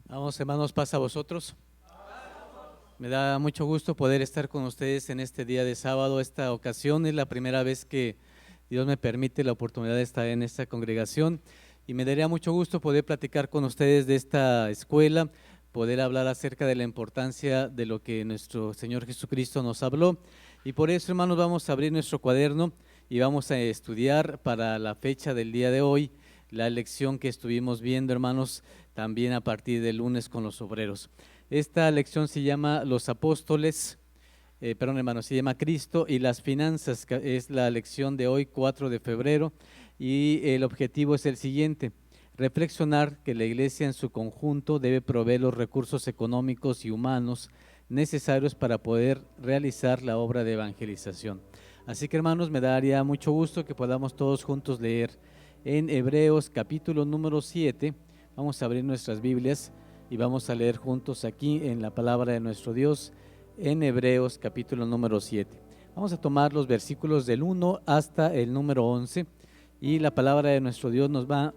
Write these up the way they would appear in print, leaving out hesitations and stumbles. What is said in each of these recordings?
Vamos, hermanos, pasa a vosotros. Me da mucho gusto poder estar con ustedes en este día de sábado. Esta ocasión es la primera vez que Dios me permite la oportunidad de estar en esta congregación y me daría mucho gusto poder platicar con ustedes de esta escuela, poder hablar acerca de la importancia de lo que nuestro Señor Jesucristo nos habló. Y por eso, hermanos, vamos a abrir nuestro cuaderno y vamos a estudiar para la fecha del día de hoy la lección que estuvimos viendo, hermanos, también a partir del lunes con los obreros. Esta lección se llama Los Apóstoles, hermanos, se llama Cristo y las Finanzas, que es la lección de hoy, 4 de febrero, y el objetivo es el siguiente: reflexionar que la iglesia en su conjunto debe proveer los recursos económicos y humanos necesarios para poder realizar la obra de evangelización. Así que, hermanos, me daría mucho gusto que podamos todos juntos leer en Hebreos capítulo número 7. Vamos a abrir nuestras Biblias y vamos a leer juntos aquí en la palabra de nuestro Dios en Hebreos capítulo número 7. Vamos a tomar los versículos del 1 hasta el número 11 y la palabra de nuestro Dios nos va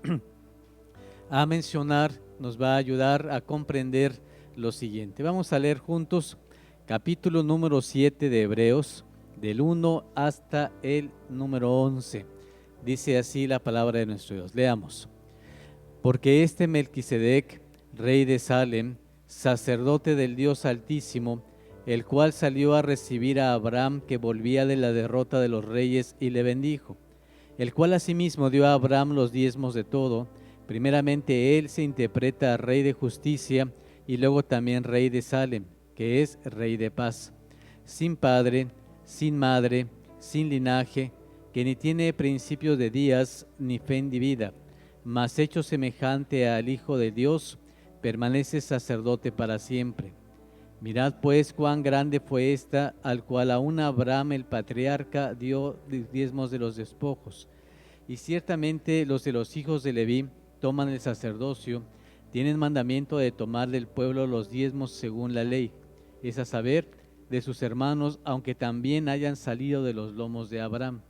a mencionar, nos va a ayudar a comprender lo siguiente. Vamos a leer juntos capítulo número 7 de Hebreos, del 1 hasta el número 11. Dice así la palabra de nuestro Dios. Leamos. Porque este Melquisedec, rey de Salem, sacerdote del Dios Altísimo, el cual salió a recibir a Abraham que volvía de la derrota de los reyes y le bendijo, el cual asimismo dio a Abraham los diezmos de todo. Primeramente él se interpreta rey de justicia y luego también rey de Salem, que es rey de paz, sin padre, sin madre, sin linaje, que ni tiene principio de días ni fin de vida, mas hecho semejante al Hijo de Dios, permanece sacerdote para siempre. Mirad pues cuán grande fue esta, al cual aún Abraham el patriarca dio diezmos de los despojos. Y ciertamente los de los hijos de Leví toman el sacerdocio, tienen mandamiento de tomar del pueblo los diezmos según la ley, es a saber, de sus hermanos, aunque también hayan salido de los lomos de Abraham.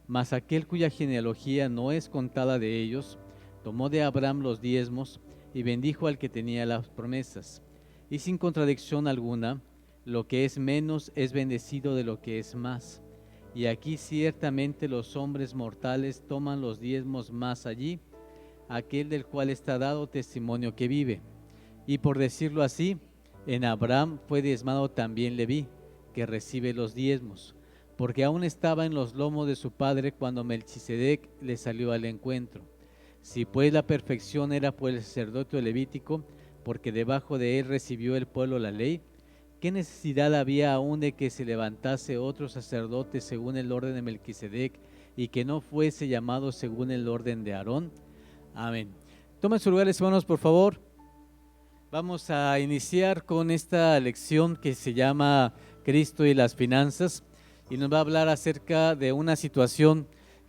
Mas aquel cuya genealogía no es contada de ellos, tomó de Abraham los diezmos y bendijo al que tenía las promesas. Y sin contradicción alguna, lo que es menos es bendecido de lo que es más. Y aquí ciertamente los hombres mortales toman los diezmos, más allí aquel del cual está dado testimonio que vive. Y por decirlo así, en Abraham fue diezmado también Leví, que recibe los diezmos, porque aún estaba en los lomos de su padre cuando Melquisedec le salió al encuentro. Si pues la perfección era por el sacerdocio levítico, porque debajo de él recibió el pueblo la ley, ¿qué necesidad había aún de que se levantase otro sacerdote según el orden de Melquisedec y que no fuese llamado según el orden de Aarón? Amén. Tomen sus lugares, hermanos, por favor. Vamos a iniciar con esta lección que se llama Cristo y las Finanzas, y nos va a hablar acerca de una situación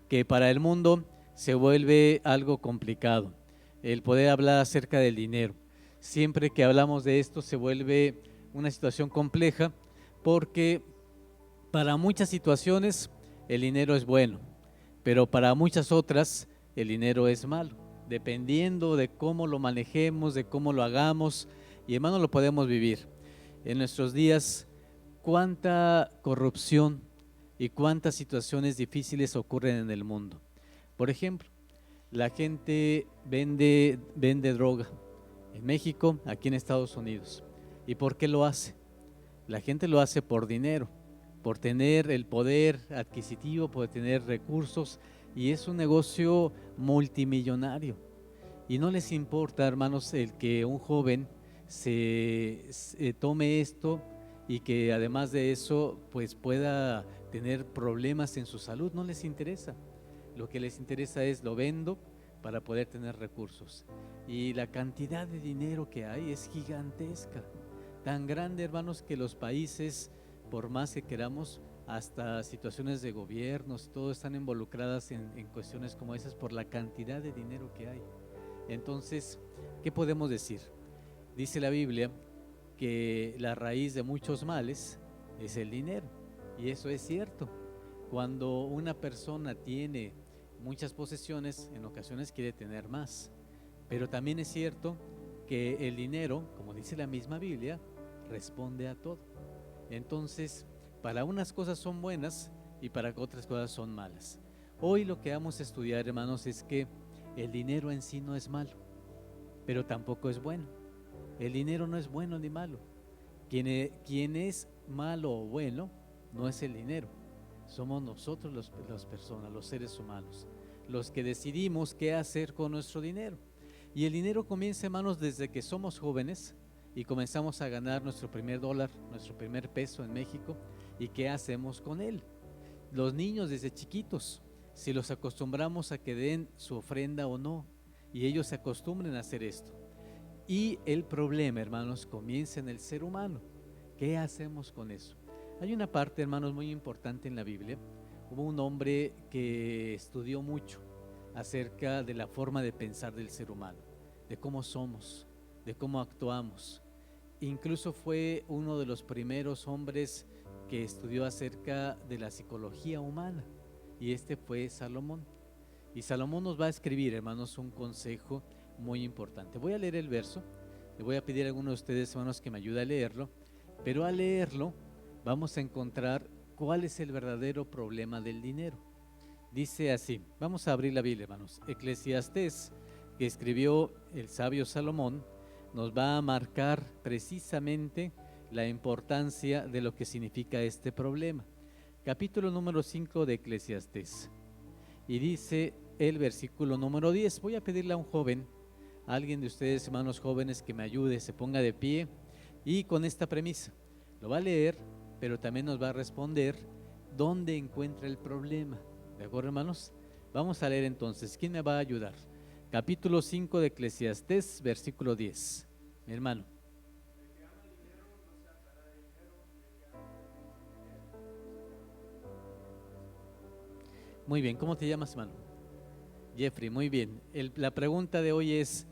que para el mundo se vuelve algo complicado, el poder hablar acerca del dinero. Siempre que hablamos de esto se vuelve una situación compleja, porque para muchas situaciones el dinero es bueno, pero para muchas otras el dinero es malo, dependiendo de cómo lo manejemos, de cómo lo hagamos, y hermano, lo podemos vivir. En nuestros días, cuánta corrupción y cuántas situaciones difíciles ocurren en el mundo. Por ejemplo, la gente vende droga en México, aquí en Estados Unidos. ¿Y por qué lo hace? La gente lo hace por dinero, por tener el poder adquisitivo, por tener recursos, y es un negocio multimillonario. Y no les importa, hermanos, el que un joven se tome esto y que además de eso pues pueda tener problemas en su salud. No les interesa. Lo que les interesa es: lo vendo para poder tener recursos. Y la cantidad de dinero que hay es gigantesca, tan grande, hermanos, que los países, por más que queramos, hasta situaciones de gobiernos, todo están involucradas en cuestiones como esas por la cantidad de dinero que hay. Entonces, ¿qué podemos decir? Dice la Biblia que la raíz de muchos males es el dinero, y eso es cierto. Cuando una persona tiene muchas posesiones, en ocasiones quiere tener más, pero también es cierto que el dinero, como dice la misma Biblia, responde a todo. Entonces, para unas cosas son buenas y para otras cosas son malas. Hoy lo que vamos a estudiar, hermanos, es que el dinero en sí no es malo, pero tampoco es bueno. El dinero no es bueno ni malo. Quien es malo o bueno no es el dinero, somos nosotros las personas, los seres humanos, los que decidimos qué hacer con nuestro dinero. Y el dinero comienza, hermanos, desde que somos jóvenes y comenzamos a ganar nuestro primer dólar, nuestro primer peso en México. ¿Y qué hacemos con él? Los niños desde chiquitos, si los acostumbramos a que den su ofrenda o no, y ellos se acostumbren a hacer esto. Y el problema, hermanos, comienza en el ser humano. ¿Qué hacemos con eso? Hay una parte, hermanos, muy importante en la Biblia. Hubo un hombre que estudió mucho acerca de la forma de pensar del ser humano, de cómo somos, de cómo actuamos. Incluso fue uno de los primeros hombres que estudió acerca de la psicología humana, y este fue Salomón. Y Salomón nos va a escribir, hermanos, un consejo muy importante. Voy a leer el verso, le voy a pedir a alguno de ustedes, hermanos, que me ayude a leerlo, pero al leerlo vamos a encontrar cuál es el verdadero problema del dinero. Dice así, vamos a abrir la Biblia, hermanos. Eclesiastés, que escribió el sabio Salomón, nos va a marcar precisamente la importancia de lo que significa este problema. Capítulo número 5 de Eclesiastés, y dice el versículo número 10. Voy a pedirle a un joven, a alguien de ustedes, hermanos jóvenes, que me ayude, se ponga de pie, y con esta premisa, lo va a leer, pero también nos va a responder dónde encuentra el problema. ¿De acuerdo, hermanos? Vamos a leer entonces. ¿Quién me va a ayudar? Capítulo 5 de Eclesiastés, versículo 10. Mi hermano. Muy bien, ¿cómo te llamas, hermano? Jeffrey, muy bien. La pregunta de hoy es,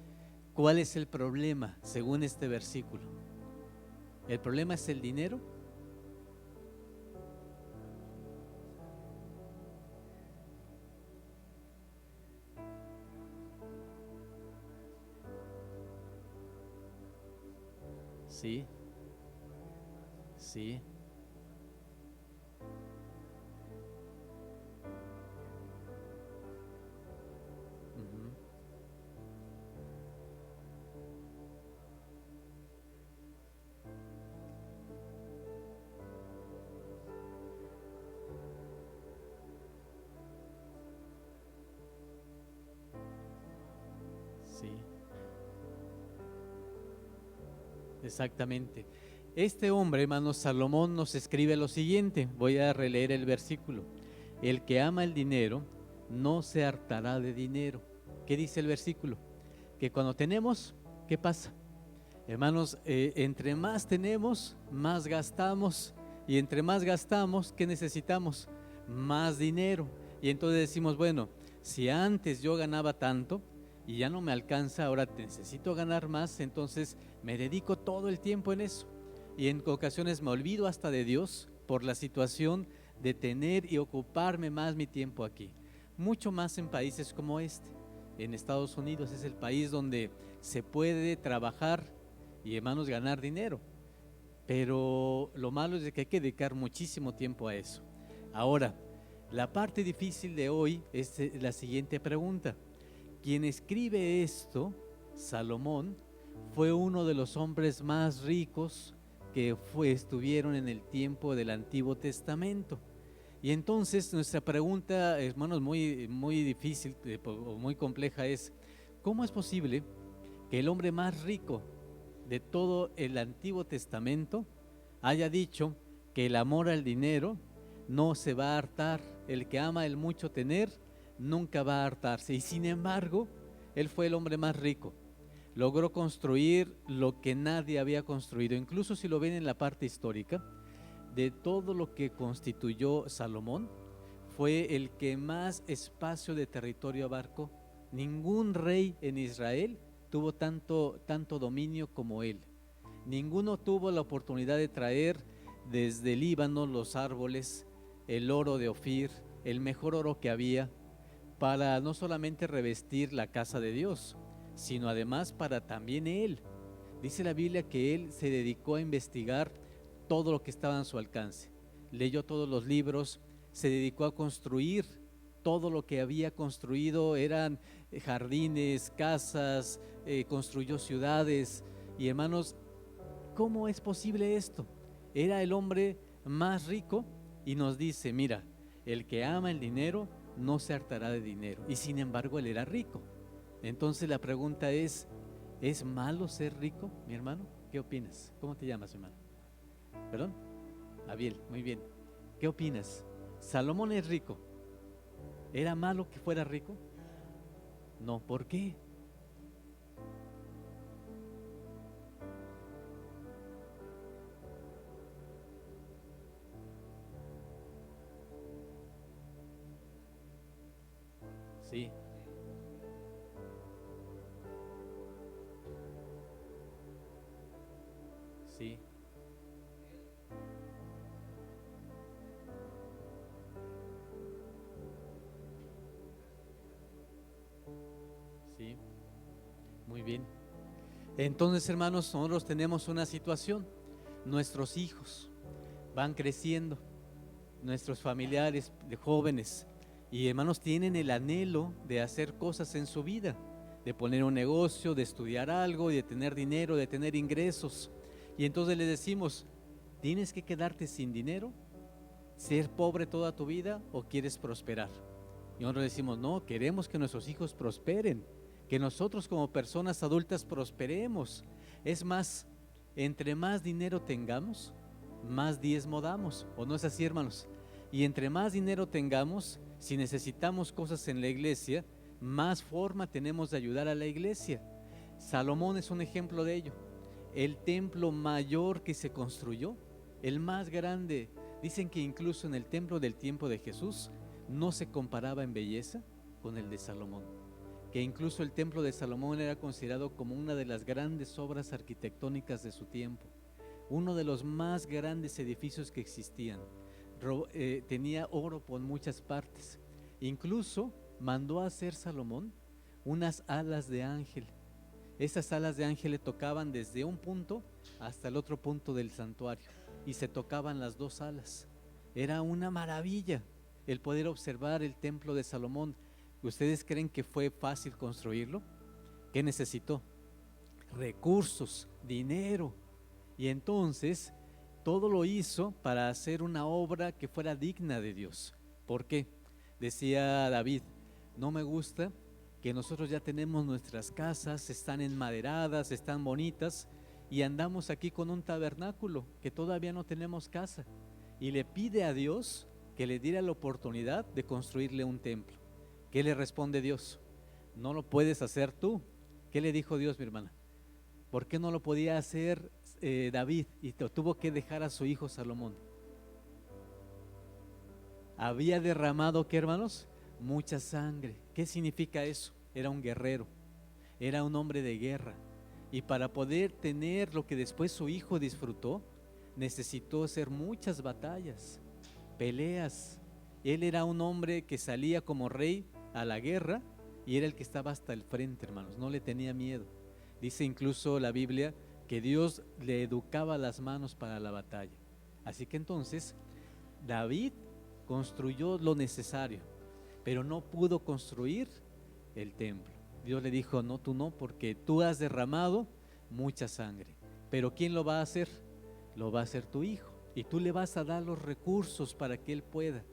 ¿cuál es el problema según este versículo? ¿El problema es el dinero? Sí, sí. Ujú. Sí, exactamente. Este hombre, hermano Salomón, nos escribe lo siguiente. Voy a releer el versículo. El que ama el dinero no se hartará de dinero. ¿Qué dice el versículo? Que cuando tenemos, ¿qué pasa? Hermanos, entre más tenemos, más gastamos, y entre más gastamos, ¿qué necesitamos? Más dinero. Y entonces decimos, bueno, si antes yo ganaba tanto y ya no me alcanza, ahora necesito ganar más, entonces me dedico todo el tiempo en eso. Y en ocasiones me olvido hasta de Dios por la situación de tener y ocuparme más mi tiempo aquí. Mucho más en países como este. En Estados Unidos es el país donde se puede trabajar y, hermanos, ganar dinero, pero lo malo es de que hay que dedicar muchísimo tiempo a eso. Ahora, la parte difícil de hoy es la siguiente pregunta. Quien escribe esto, Salomón, fue uno de los hombres más ricos que estuvieron en el tiempo del Antiguo Testamento. Y entonces nuestra pregunta, hermanos, muy difícil o muy compleja es, ¿cómo es posible que el hombre más rico de todo el Antiguo Testamento haya dicho que el amor al dinero no se va a hartar? El que ama el mucho tener nunca va a hartarse. Y sin embargo, él fue el hombre más rico. Logró construir lo que nadie había construido. Incluso si lo ven en la parte histórica, de todo lo que constituyó Salomón, fue el que más espacio de territorio abarcó. Ningún rey en Israel tuvo tanto dominio como él. Ninguno tuvo la oportunidad de traer desde Líbano los árboles, el oro de Ofir, el mejor oro que había, para no solamente revestir la casa de Dios, sino además para también él. Dice la Biblia que él se dedicó a investigar todo lo que estaba a su alcance. Leyó todos los libros, se dedicó a construir todo lo que había construido, eran jardines, casas, construyó ciudades. Y hermanos, ¿cómo es posible esto? Era el hombre más rico y nos dice, mira, el que ama el dinero no se hartará de dinero. Y sin embargo él era rico. Entonces la pregunta ¿es malo ser rico, mi hermano? ¿Qué opinas? ¿Cómo te llamas, hermano? ¿Perdón? Abiel, muy bien. ¿Qué opinas? Salomón es rico. ¿Era malo que fuera rico? No, ¿por qué? Sí, sí, sí, muy bien. Entonces, hermanos, nosotros tenemos una situación. Nuestros hijos van creciendo, nuestros familiares de jóvenes y hermanos tienen el anhelo de hacer cosas en su vida, de poner un negocio, de estudiar algo, de tener dinero, de tener ingresos. Y entonces les decimos, ¿tienes que quedarte sin dinero? ¿Ser pobre toda tu vida o quieres prosperar? Y nosotros decimos, no, queremos que nuestros hijos prosperen, que nosotros como personas adultas prosperemos. Es más, entre más dinero tengamos, más diezmo damos, ¿o no es así, hermanos? Y entre más dinero tengamos, si necesitamos cosas en la iglesia, más forma tenemos de ayudar a la iglesia. Salomón es un ejemplo de ello. El templo mayor que se construyó, el más grande, dicen que incluso en el templo del tiempo de Jesús no se comparaba en belleza con el de Salomón, que incluso el templo de Salomón era considerado como una de las grandes obras arquitectónicas de su tiempo, uno de los más grandes edificios que existían. Tenía oro por muchas partes. Incluso mandó a hacer Salomón unas alas de ángel. Esas alas de ángel le tocaban desde un punto hasta el otro punto del santuario y se tocaban las dos alas. Era una maravilla el poder observar el templo de Salomón. ¿Ustedes creen que fue fácil construirlo? ¿Qué necesitó? Recursos, dinero. Y entonces todo lo hizo para hacer una obra que fuera digna de Dios. ¿Por qué? Decía David, no me gusta que nosotros ya tenemos nuestras casas, están enmaderadas, están bonitas y andamos aquí con un tabernáculo que todavía no tenemos casa. Y le pide a Dios que le diera la oportunidad de construirle un templo. ¿Qué le responde Dios? No lo puedes hacer tú. ¿Qué le dijo Dios, mi hermana? ¿Por qué no lo podía hacer David y tuvo que dejar a su hijo Salomón? Había derramado, ¿qué, hermanos? Mucha sangre. ¿Qué significa eso? Era un guerrero, era un hombre de guerra. Y para poder tener lo que después su hijo disfrutó, necesitó hacer muchas batallas, peleas. Él era un hombre que salía como rey a la guerra y era el que estaba hasta el frente, hermanos, no le tenía miedo. Dice incluso la Biblia que Dios le educaba las manos para la batalla. Así que entonces David construyó lo necesario, pero no pudo construir el templo. Dios le dijo, no, tú no, porque tú has derramado mucha sangre. Pero ¿quién lo va a hacer? Lo va a hacer tu hijo. Y tú le vas a dar los recursos para que él pueda.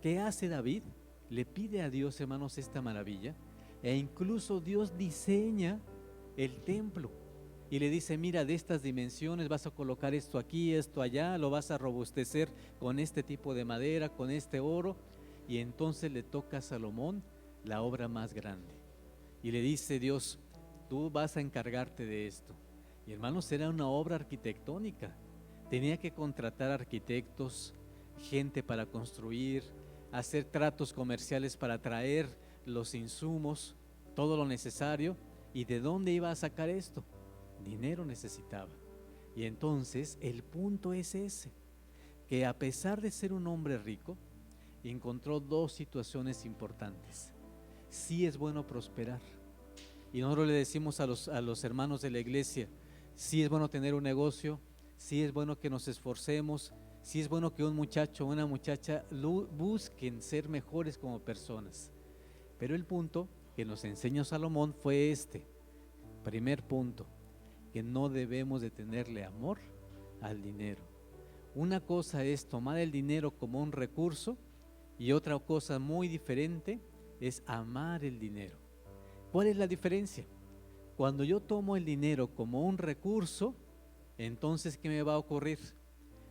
¿Qué hace David? Le pide a Dios, hermanos, esta maravilla. E incluso Dios diseña el templo. Y le dice, mira, de estas dimensiones vas a colocar esto aquí, esto allá, lo vas a robustecer con este tipo de madera, con este oro. Y entonces le toca a Salomón la obra más grande. Y le dice Dios, tú vas a encargarte de esto. Y hermanos, era una obra arquitectónica. Tenía que contratar arquitectos, gente para construir, hacer tratos comerciales para traer los insumos, todo lo necesario. ¿Y de dónde iba a sacar esto? Dinero necesitaba. Y entonces el punto es ese, que a pesar de ser un hombre rico, encontró dos situaciones importantes. Sí es bueno prosperar, Y nosotros le decimos a los hermanos de la iglesia, sí es bueno tener un negocio, sí es bueno que nos esforcemos, sí es bueno que un muchacho o una muchacha busquen ser mejores como personas. Pero el punto que nos enseñó Salomón fue este, primer punto, que no debemos de tenerle amor al dinero. Una cosa es tomar el dinero como un recurso y otra cosa muy diferente es amar el dinero. ¿Cuál es la diferencia? Cuando yo tomo el dinero como un recurso, entonces ¿qué me va a ocurrir?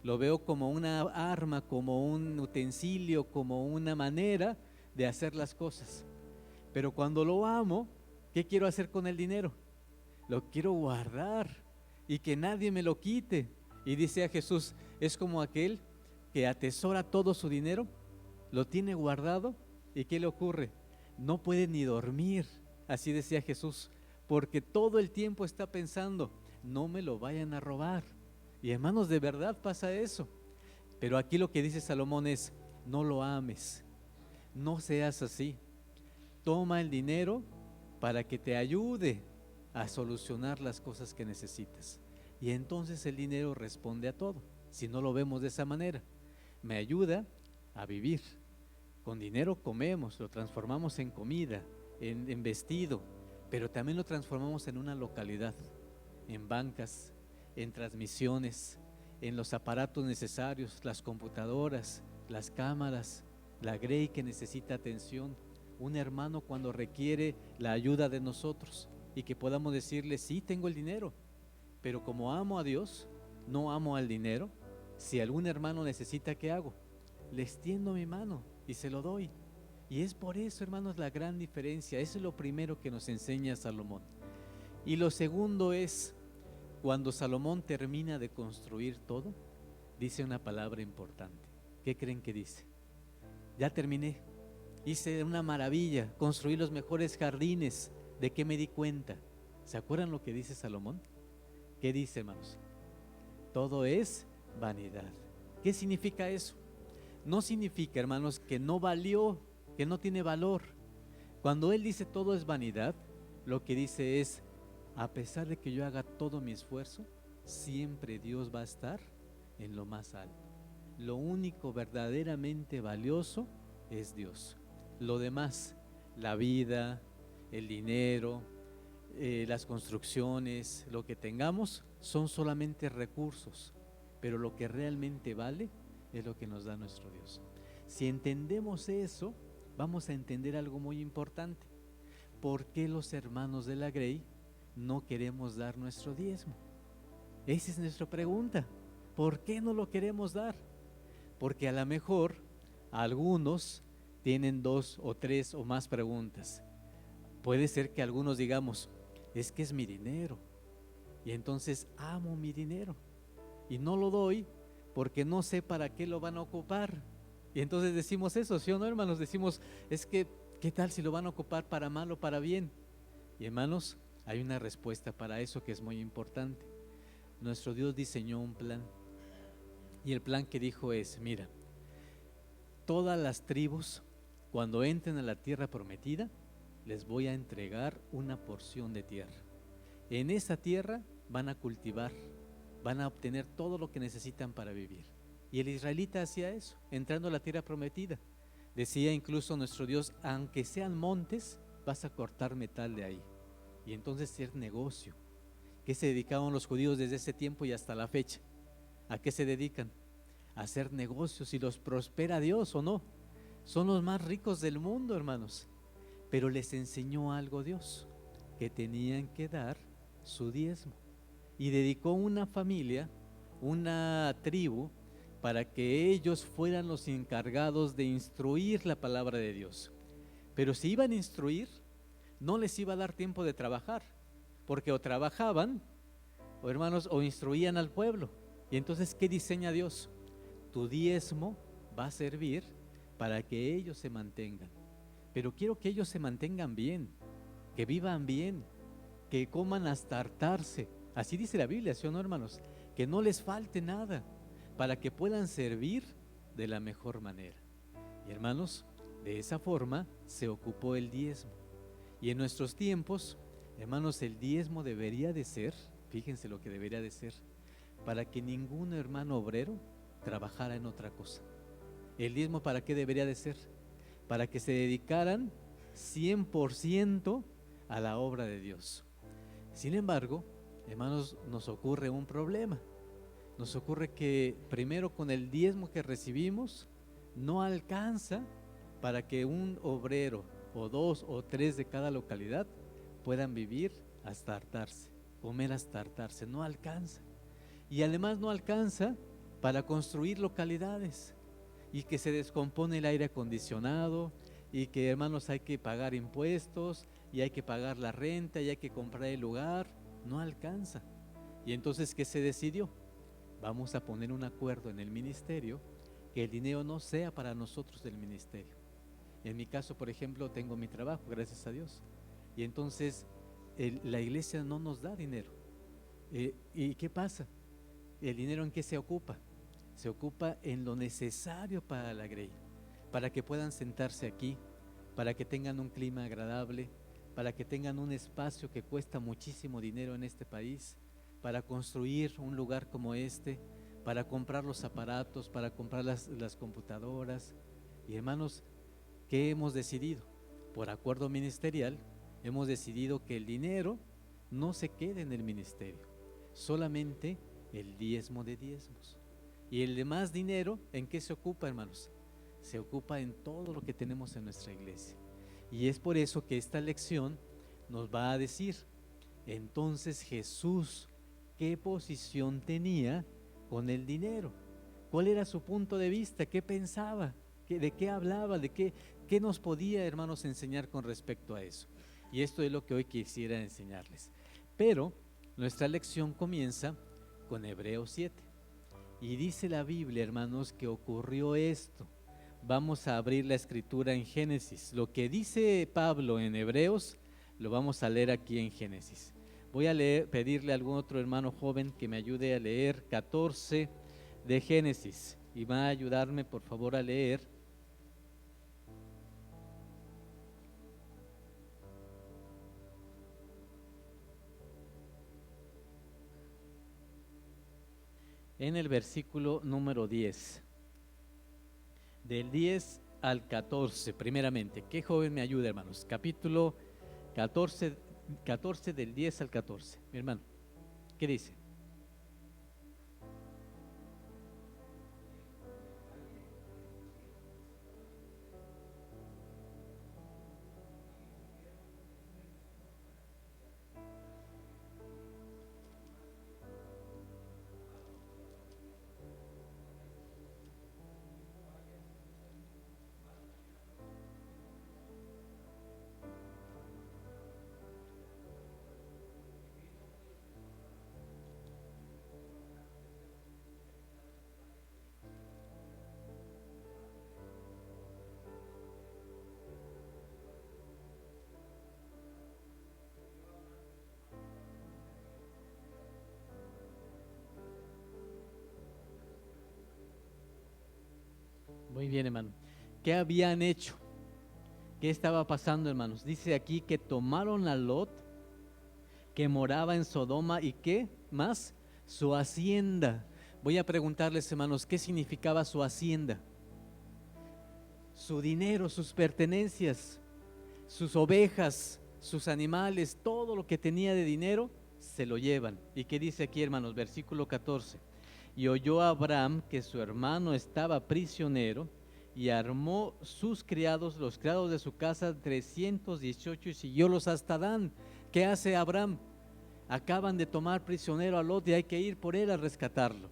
Lo veo como una arma, como un utensilio, como una manera de hacer las cosas. Pero cuando lo amo, ¿qué quiero hacer con el dinero? Lo quiero guardar y que nadie me lo quite. Y dice a Jesús, es como aquel que atesora todo su dinero, lo tiene guardado y ¿qué le ocurre? No puede ni dormir, así decía Jesús, porque todo el tiempo está pensando, no me lo vayan a robar. Y hermanos, de verdad pasa eso. Pero aquí lo que dice Salomón es, no lo ames, no seas así. Toma el dinero para que te ayude a solucionar las cosas que necesitas. Y entonces el dinero responde a todo. Si no lo vemos de esa manera, me ayuda a vivir. Con dinero comemos, lo transformamos en comida, en vestido, pero también lo transformamos en una localidad, en bancas, en transmisiones, en los aparatos necesarios, las computadoras, las cámaras, la grey que necesita atención, un hermano cuando requiere la ayuda de nosotros y que podamos decirle, sí, tengo el dinero, pero como amo a Dios, no amo al dinero. Si algún hermano necesita, ¿qué hago? Le extiendo mi mano y se lo doy. Y es por eso, hermanos, la gran diferencia. Eso es lo primero que nos enseña Salomón. Y lo segundo es, cuando Salomón termina de construir todo, dice una palabra importante. ¿Qué creen que dice? Ya terminé, hice una maravilla, construí los mejores jardines. ¿De qué me di cuenta? ¿Se acuerdan lo que dice Salomón? ¿Qué dice, hermanos? Todo es vanidad. ¿Qué significa eso? No significa, hermanos, que no valió, que no tiene valor. Cuando él dice todo es vanidad, lo que dice es, a pesar de que yo haga todo mi esfuerzo, siempre Dios va a estar en lo más alto. Lo único verdaderamente valioso es Dios. Lo demás, la vida, el dinero, las construcciones, lo que tengamos, son solamente recursos, pero lo que realmente vale es lo que nos da nuestro Dios. Si entendemos eso, vamos a entender algo muy importante. ¿Por qué los hermanos de la Grey no queremos dar nuestro diezmo? Esa es nuestra pregunta. ¿Por qué no lo queremos dar? Porque a lo mejor algunos tienen 2 o 3 o más preguntas. Puede ser que algunos digamos, es que es mi dinero y entonces amo mi dinero y no lo doy porque no sé para qué lo van a ocupar. Y entonces decimos eso, ¿sí o no, hermanos? Decimos, es que, ¿qué tal si lo van a ocupar para mal o para bien? Y hermanos, hay una respuesta para eso que es muy importante. Nuestro Dios diseñó un plan y el plan que dijo es, mira, todas las tribus cuando entren a la tierra prometida, les voy a entregar una porción de tierra. En esa tierra van a cultivar, van a obtener todo lo que necesitan para vivir. Y el israelita hacía eso, entrando a la tierra prometida. Decía incluso nuestro Dios, aunque sean montes, vas a cortar metal de ahí. Y entonces es negocio. ¿Qué se dedicaban los judíos desde ese tiempo y hasta la fecha? ¿A qué se dedican? A hacer negocios, y los prospera Dios o no. Son los más ricos del mundo, hermanos. Pero les enseñó algo Dios, que tenían que dar su diezmo. Y dedicó una familia, una tribu, para que ellos fueran los encargados de instruir la palabra de Dios. Pero si iban a instruir, no les iba a dar tiempo de trabajar, porque o trabajaban, o hermanos, o instruían al pueblo. Y entonces, ¿qué diseña Dios? Tu diezmo va a servir para que ellos se mantengan. Pero quiero que ellos se mantengan bien, que vivan bien, que coman hasta hartarse. Así dice la Biblia, ¿sí o no, hermanos? Que no les falte nada, para que puedan servir de la mejor manera. Y hermanos, de esa forma se ocupó el diezmo. Y en nuestros tiempos, Hermanos, el diezmo debería de ser, fíjense lo que debería de ser, para que ningún hermano obrero trabajara en otra cosa. ¿El diezmo para qué debería de ser? Para que se dedicaran 100% a la obra de Dios. Sin embargo, hermanos, nos ocurre un problema. Nos ocurre que primero con el diezmo que recibimos no alcanza para que un obrero o dos o tres de cada localidad puedan vivir hasta hartarse, comer hasta hartarse, no alcanza. Y además no alcanza para construir localidades, y que se descompone el aire acondicionado, y que, hermanos, hay que pagar impuestos, y hay que pagar la renta, y hay que comprar el lugar, no alcanza. Y entonces, ¿qué se decidió? Vamos a poner un acuerdo en el ministerio, que el dinero no sea para nosotros del ministerio. En mi caso, por ejemplo, tengo mi trabajo, gracias a Dios, y entonces la iglesia no nos da dinero. ¿Y qué pasa? ¿El dinero en qué se ocupa? Se ocupa en lo necesario para la grey, para que puedan sentarse aquí, para que tengan un clima agradable, para que tengan un espacio que cuesta muchísimo dinero en este país, para construir un lugar como este, para comprar los aparatos, para comprar las computadoras. Y hermanos, ¿qué hemos decidido? Por acuerdo ministerial, hemos decidido que el dinero no se quede en el ministerio, solamente el diezmo de diezmos. Y el demás dinero, ¿en qué se ocupa, hermanos? Se ocupa en todo lo que tenemos en nuestra iglesia. Y es por eso que esta lección nos va a decir, entonces Jesús, ¿qué posición tenía con el dinero? ¿Cuál era su punto de vista? ¿Qué pensaba? ¿De qué hablaba? ¿Qué nos podía, hermanos, enseñar con respecto a eso? Y esto es lo que hoy quisiera enseñarles. Pero nuestra lección comienza con Hebreos 7. Y dice la Biblia, hermanos, que ocurrió esto. Vamos a abrir la escritura en Génesis. Lo que dice Pablo en Hebreos, lo vamos a leer aquí en Génesis. Voy a pedirle a algún otro hermano joven que me ayude a leer 14 de Génesis. Y va a ayudarme, por favor, a leer. En el versículo número 10, del 10 al 14, primeramente. ¿Qué joven me ayuda, hermanos? Capítulo 14, 14 del 10 al 14. Mi hermano, ¿qué dice? Muy bien, hermano. ¿Qué habían hecho? ¿Qué estaba pasando, hermanos? Dice aquí que tomaron a Lot, que moraba en Sodoma, y ¿qué más? Su hacienda. Voy a preguntarles, hermanos, ¿qué significaba su hacienda? Su dinero, sus pertenencias, sus ovejas, sus animales, todo lo que tenía de dinero, se lo llevan. ¿Y qué dice aquí, hermanos? Versículo 14. Y oyó Abraham que su hermano estaba prisionero, y armó sus criados, los criados de su casa, 318, y siguiólos hasta Dan. ¿Qué hace Abraham? Acaban de tomar prisionero a Lot y hay que ir por él a rescatarlo.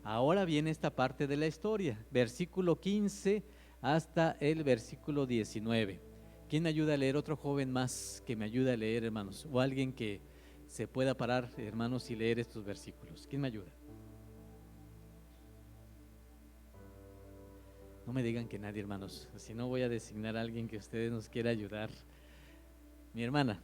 Ahora viene esta parte de la historia, versículo 15 hasta el versículo 19. ¿Quién me ayuda a leer? Otro joven más que me ayude a leer, hermanos, o alguien que se pueda parar, hermanos, y leer estos versículos. ¿Quién me ayuda? No me digan que nadie, hermanos, si no voy a designar a alguien que ustedes nos quiera ayudar. Mi hermana.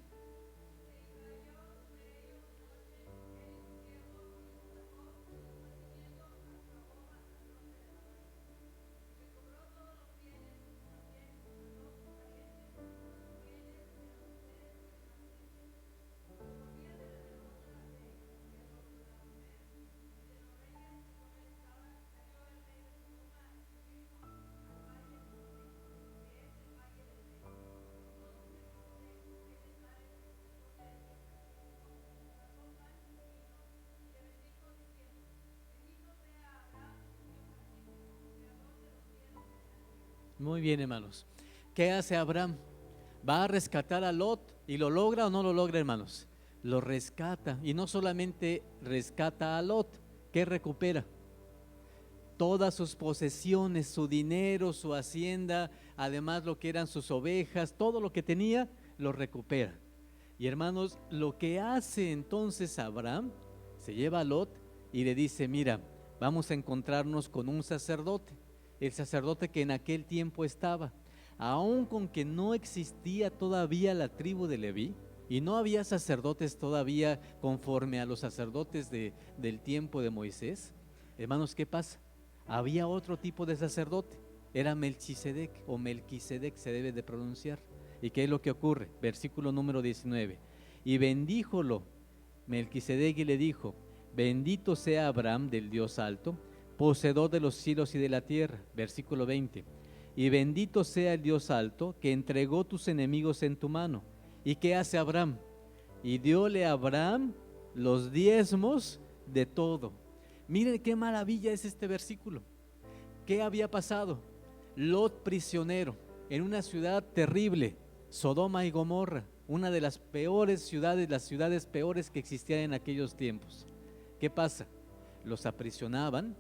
Muy bien, hermanos. ¿Qué hace Abraham? Va a rescatar a Lot. ¿Y lo logra o no lo logra, hermanos? Lo rescata. Y no solamente rescata a Lot, ¿qué recupera? Todas sus posesiones, su dinero, su hacienda, además lo que eran sus ovejas, todo lo que tenía, lo recupera. Y hermanos, lo que hace entonces Abraham, se lleva a Lot y le dice: mira, vamos a encontrarnos con un sacerdote, el sacerdote que en aquel tiempo estaba, aun con que no existía todavía la tribu de Leví, y no había sacerdotes todavía conforme a los sacerdotes del tiempo de Moisés. Hermanos, ¿qué pasa? Había otro tipo de sacerdote, era Melquisedec, o Melquisedec se debe de pronunciar. ¿Y qué es lo que ocurre? Versículo número 19. Y bendíjolo Melquisedec y le dijo: bendito sea Abraham del Dios alto, poseedor de los cielos y de la tierra. Versículo 20. Y bendito sea el Dios alto, que entregó tus enemigos en tu mano. ¿Y qué hace Abraham? Y dióle a Abraham los diezmos de todo. Miren qué maravilla es este versículo. ¿Qué había pasado? Lot prisionero en una ciudad terrible, Sodoma y Gomorra, una de las peores ciudades, las ciudades peores que existían en aquellos tiempos. ¿Qué pasa? Los aprisionaban,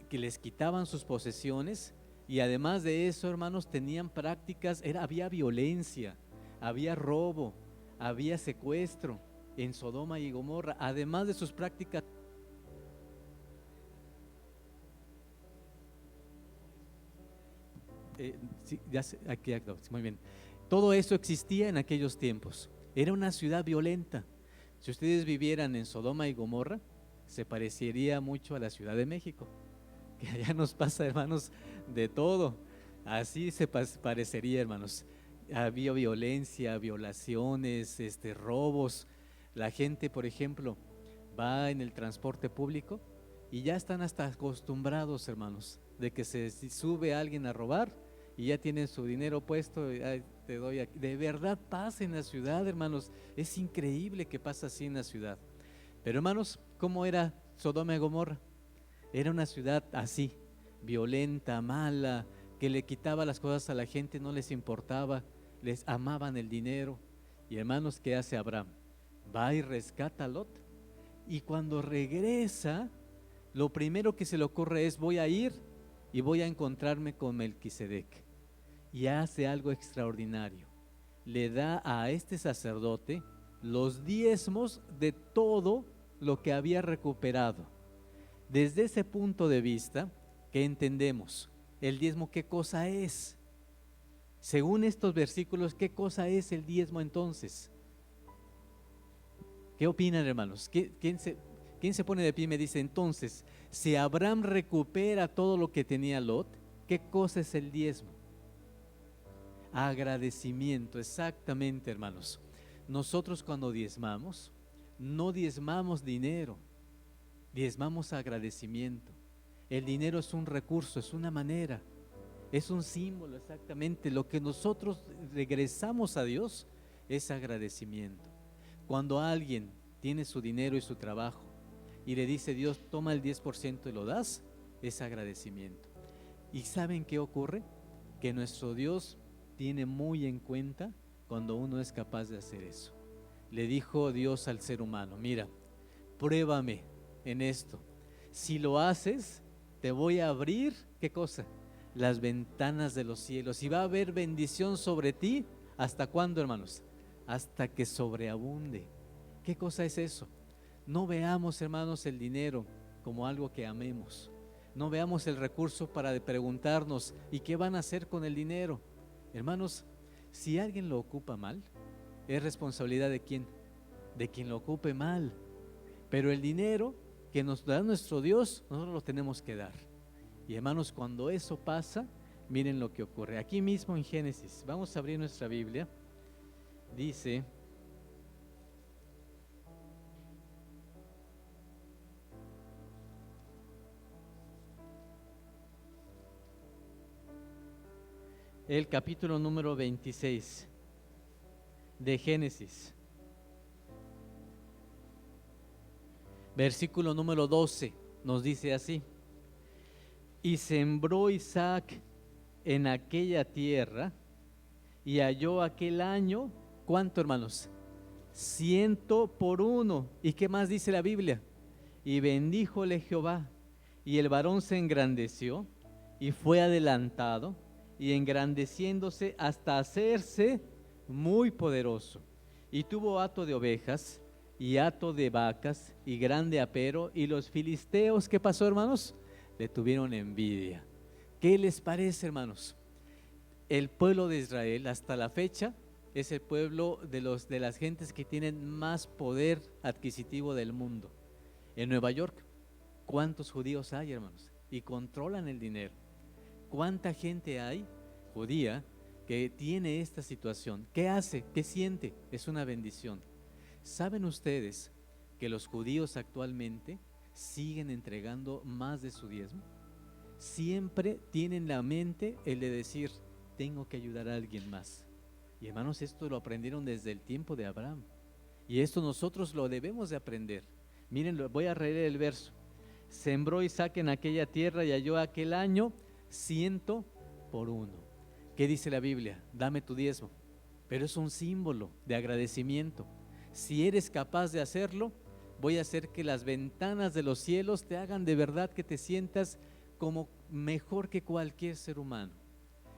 que les quitaban sus posesiones, y además de eso, hermanos, tenían prácticas, había violencia, había robo, había secuestro en Sodoma y Gomorra, además de sus prácticas. Sí, aquí, muy bien. Todo eso existía en aquellos tiempos. Era una ciudad violenta. Si ustedes vivieran en Sodoma y Gomorra, se parecería mucho a la Ciudad de México, que allá nos pasa, hermanos, de todo. Así se parecería, hermanos. Había violencia, violaciones, robos. La gente, por ejemplo, va en el transporte público y ya están hasta acostumbrados, hermanos, de que si sube alguien a robar y ya tienen su dinero puesto, ay, te doy aquí. De verdad pasa en la ciudad, hermanos. Es increíble que pasa así en la ciudad. Pero, hermanos, ¿cómo era Sodoma y Gomorra? Era una ciudad así, violenta, mala, que le quitaba las cosas a la gente, no les importaba, les amaban el dinero. Y hermanos, ¿qué hace Abraham? Va y rescata a Lot. Y cuando regresa, lo primero que se le ocurre es: voy a ir y voy a encontrarme con Melquisedec. Y hace algo extraordinario. Le da a este sacerdote los diezmos de todo lo que había recuperado. Desde ese punto de vista, ¿qué entendemos? El diezmo, ¿qué cosa es? Según estos versículos, ¿qué cosa es el diezmo entonces? ¿Qué opinan, hermanos? ¿Quién se pone de pie y me dice: entonces, si Abraham recupera todo lo que tenía Lot, ¿qué cosa es el diezmo? Agradecimiento, exactamente, hermanos. Nosotros cuando diezmamos, no diezmamos dinero, diezmamos agradecimiento. El dinero es un recurso, es una manera, es un símbolo, exactamente. Lo que nosotros regresamos a Dios es agradecimiento. Cuando alguien tiene su dinero y su trabajo y le dice: Dios, toma el 10% y lo das, es agradecimiento. ¿Y saben qué ocurre? Que nuestro Dios tiene muy en cuenta cuando uno es capaz de hacer eso. Le dijo Dios al ser humano: mira, pruébame en esto. Si lo haces, te voy a abrir, ¿qué cosa? Las ventanas de los cielos, y va a haber bendición sobre ti. ¿Hasta cuándo, hermanos? Hasta que sobreabunde. ¿Qué cosa es eso? No veamos, hermanos, el dinero como algo que amemos. No veamos el recurso para preguntarnos: ¿y qué van a hacer con el dinero? Hermanos, si alguien lo ocupa mal, es responsabilidad de quién, de quien lo ocupe mal. Pero el dinero que nos da nuestro Dios, nosotros lo tenemos que dar. Y hermanos, cuando eso pasa, miren lo que ocurre. Aquí mismo en Génesis, vamos a abrir nuestra Biblia. Dice: el capítulo número 26 de Génesis, versículo número 12, nos dice así: y sembró Isaac en aquella tierra y halló aquel año, ¿cuánto, hermanos? 100 por 1. ¿Y qué más dice la Biblia? Y bendíjole Jehová, y el varón se engrandeció y fue adelantado y engrandeciéndose hasta hacerse muy poderoso. Y tuvo hato de ovejas y hato de vacas y grande apero, y los filisteos, ¿qué pasó, hermanos? Le tuvieron envidia. ¿Qué les parece, hermanos? El pueblo de Israel hasta la fecha es el pueblo de las gentes que tienen más poder adquisitivo del mundo. En Nueva York, ¿cuántos judíos hay, hermanos? Y controlan el dinero. ¿Cuánta gente hay judía que tiene esta situación? ¿Qué hace? ¿Qué siente? Es una bendición. ¿Saben ustedes que los judíos actualmente siguen entregando más de su diezmo? Siempre tienen en la mente el de decir, tengo que ayudar a alguien más. Y hermanos, esto lo aprendieron desde el tiempo de Abraham. Y esto nosotros lo debemos de aprender. Miren, voy a leer el verso. Sembró Isaac en aquella tierra y halló aquel año 100 por 1. ¿Qué dice la Biblia? Dame tu diezmo. Pero es un símbolo de agradecimiento. Si eres capaz de hacerlo, voy a hacer que las ventanas de los cielos te hagan de verdad que te sientas como mejor que cualquier ser humano.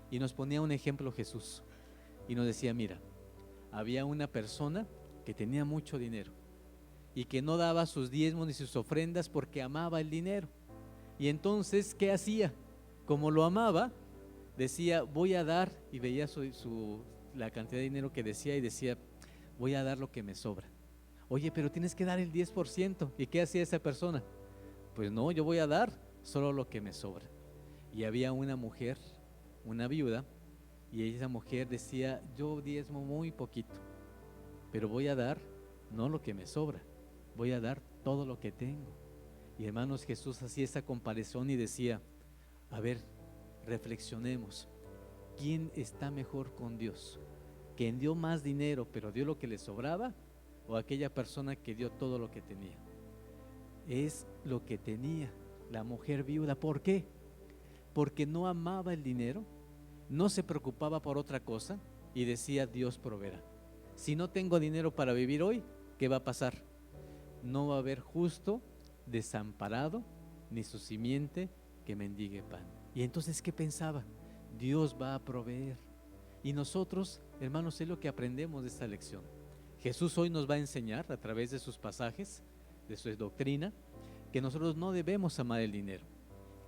Y nos ponía un ejemplo Jesús. Y nos decía, mira, había una persona que tenía mucho dinero y que no daba sus diezmos ni sus ofrendas porque amaba el dinero. Y entonces, ¿qué hacía? Como lo amaba, decía, voy a dar, y veía la cantidad de dinero que decía y decía, voy a dar lo que me sobra. Oye, pero tienes que dar el 10%. ¿Y qué hacía esa persona? Pues no, yo voy a dar solo lo que me sobra. Y había una mujer, una viuda, y esa mujer decía, yo diezmo muy poquito, pero voy a dar no lo que me sobra, voy a dar todo lo que tengo. Y hermanos, Jesús hacía esa comparación y decía, a ver, reflexionemos, ¿quién está mejor con Dios? ¿Quien dio más dinero pero dio lo que le sobraba? ¿O aquella persona que dio todo lo que tenía? Es lo que tenía la mujer viuda. ¿Por qué? Porque no amaba el dinero, no se preocupaba por otra cosa y decía, Dios proveerá. Si no tengo dinero para vivir hoy, ¿qué va a pasar? No va a haber justo desamparado, ni su simiente que mendigue pan. Y entonces, ¿qué pensaba? Dios va a proveer. Y nosotros, hermanos, es lo que aprendemos de esta lección. Jesús hoy nos va a enseñar a través de sus pasajes, de su doctrina, que nosotros no debemos amar el dinero,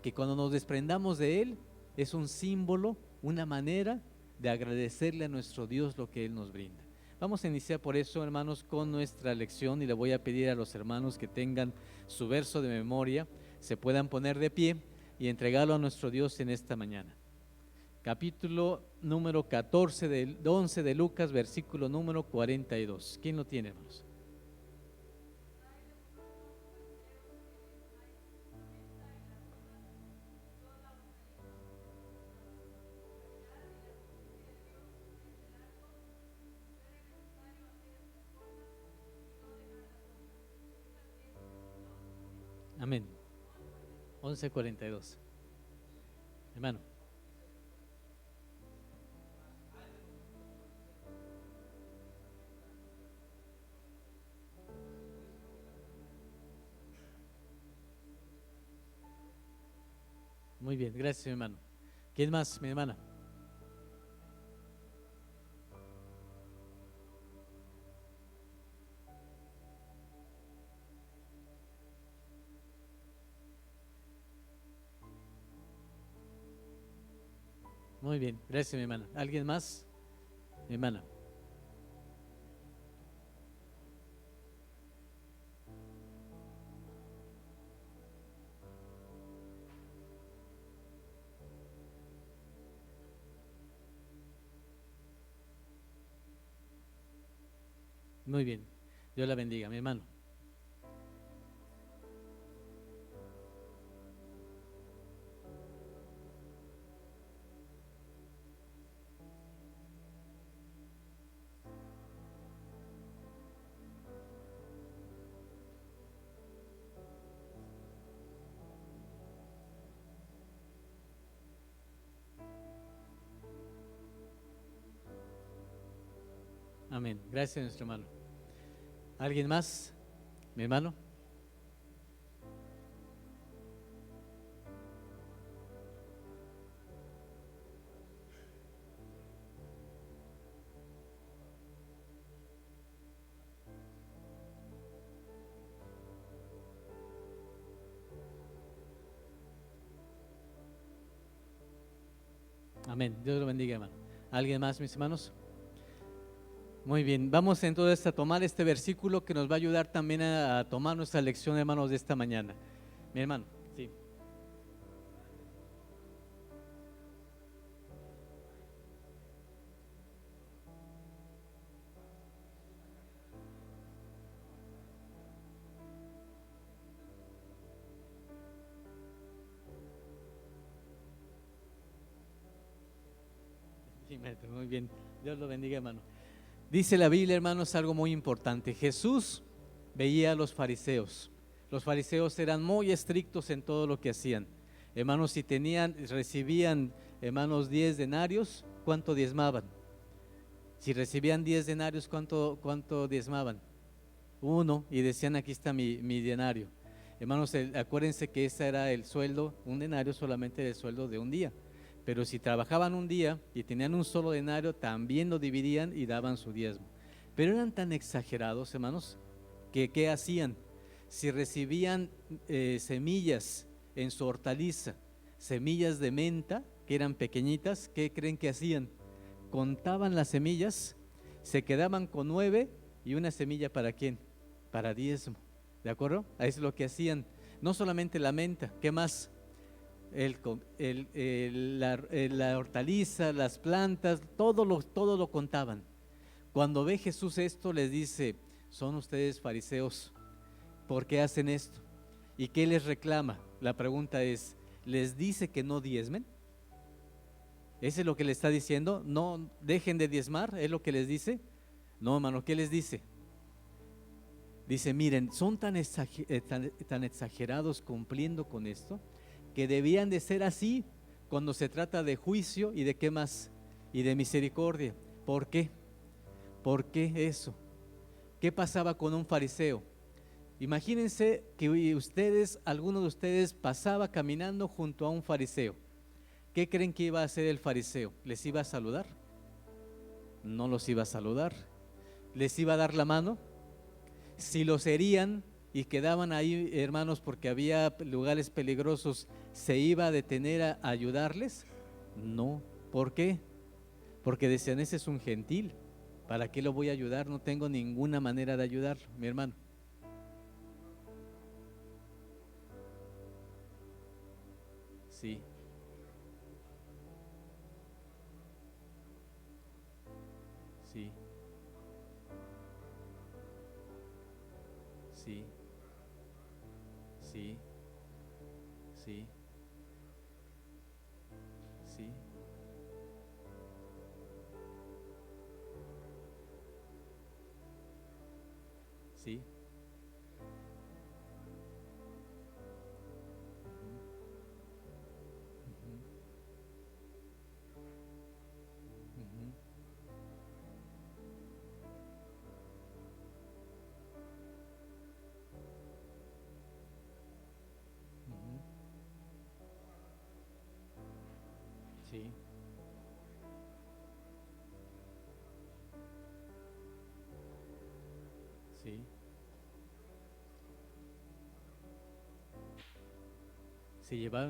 que cuando nos desprendamos de él es un símbolo, una manera de agradecerle a nuestro Dios lo que Él nos brinda. Vamos a iniciar por eso, hermanos, con nuestra lección, y le voy a pedir a los hermanos que tengan su verso de memoria, se puedan poner de pie y entregarlo a nuestro Dios en esta mañana. Capítulo número 14 del 11 de Lucas, versículo número 42. ¿Quién lo tiene, hermanos? Amén. 11:42. Hermano. Muy bien, gracias, mi hermano. ¿Quién más, mi hermana? Muy bien, gracias, mi hermana. ¿Alguien más? Mi hermana. Muy bien, Dios la bendiga, mi hermano. Amén. Gracias, nuestro hermano. ¿Alguien más? Mi hermano. Amén. Dios lo bendiga, hermano. ¿Alguien más, mis hermanos? Muy bien, vamos entonces a tomar este versículo que nos va a ayudar también a tomar nuestra lección, hermanos, de esta mañana. Mi hermano, sí. Sí, maestro, muy bien. Dios lo bendiga, hermano. Dice la Biblia, hermanos, algo muy importante. Jesús veía a los fariseos. Los fariseos eran muy estrictos en todo lo que hacían. Hermanos, si recibían, hermanos, 10 denarios, ¿cuánto diezmaban? Si recibían 10 denarios, ¿cuánto diezmaban? Uno, y decían, aquí está mi denario. Hermanos, acuérdense que ese era el sueldo, un denario solamente era el sueldo de un día. Pero si trabajaban un día y tenían un solo denario, también lo dividían y daban su diezmo. Pero eran tan exagerados, hermanos, que ¿qué hacían? Si recibían semillas en su hortaliza, semillas de menta, que eran pequeñitas, ¿qué creen que hacían? Contaban las semillas, se quedaban con 9 y una semilla ¿para quién? Para diezmo, ¿de acuerdo? Eso es lo que hacían. No solamente la menta, ¿qué más? La hortaliza, las plantas, todo lo contaban. Cuando ve Jesús esto, les dice, son ustedes fariseos, ¿por qué hacen esto? ¿Y qué les reclama? La pregunta es, ¿les dice que no diezmen? ¿Eso es lo que le está diciendo? No dejen de diezmar, ¿es lo que les dice? No, hermano, ¿qué les dice? Dice, miren, son tan exagerados cumpliendo con esto, que debían de ser así cuando se trata de juicio y de qué más, y de misericordia. ¿Por qué? ¿Por qué eso? ¿Qué pasaba con un fariseo? Imagínense que alguno de ustedes pasaba caminando junto a un fariseo. ¿Qué creen que iba a hacer el fariseo? ¿Les iba a saludar? No los iba a saludar. ¿Les iba a dar la mano? Si los herían y quedaban ahí, hermanos, porque había lugares peligrosos, ¿se iba a detener a ayudarles? No. ¿Por qué? Porque decían, ese es un gentil, ¿para qué lo voy a ayudar? No tengo ninguna manera de ayudarlo, mi hermano. Sí, sí, sí, sí, sí, sí, sí. Ujú, ujú, ujú. Sí, sí.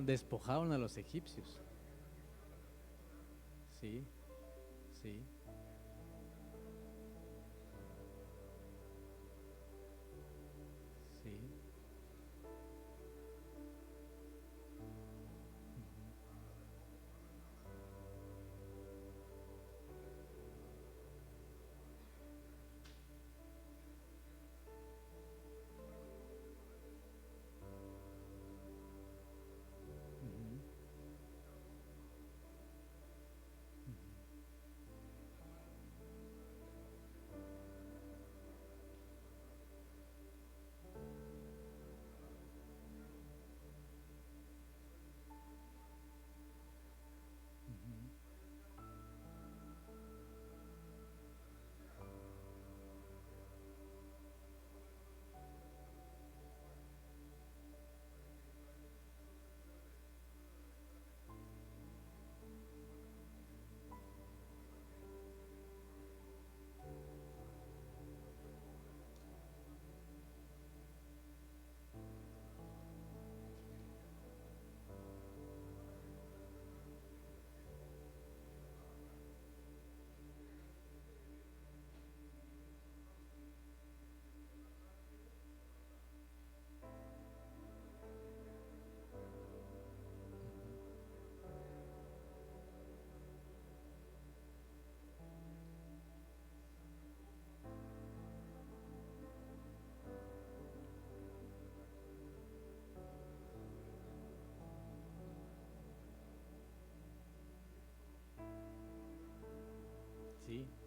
Despojaron a los egipcios. Sí, sí, sí. Ujú, ujú.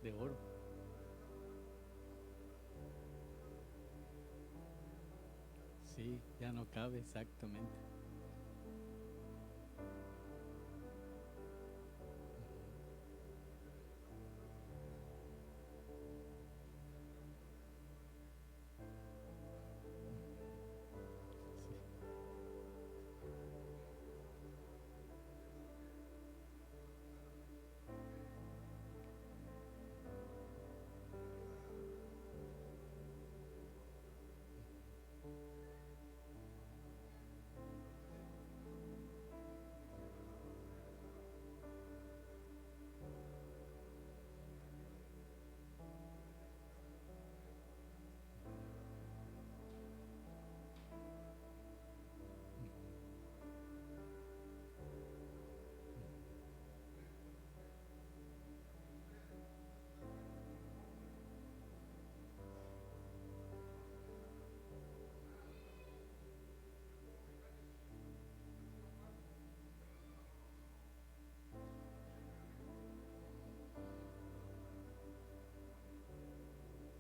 de oro. Sí, ya no cabe exactamente.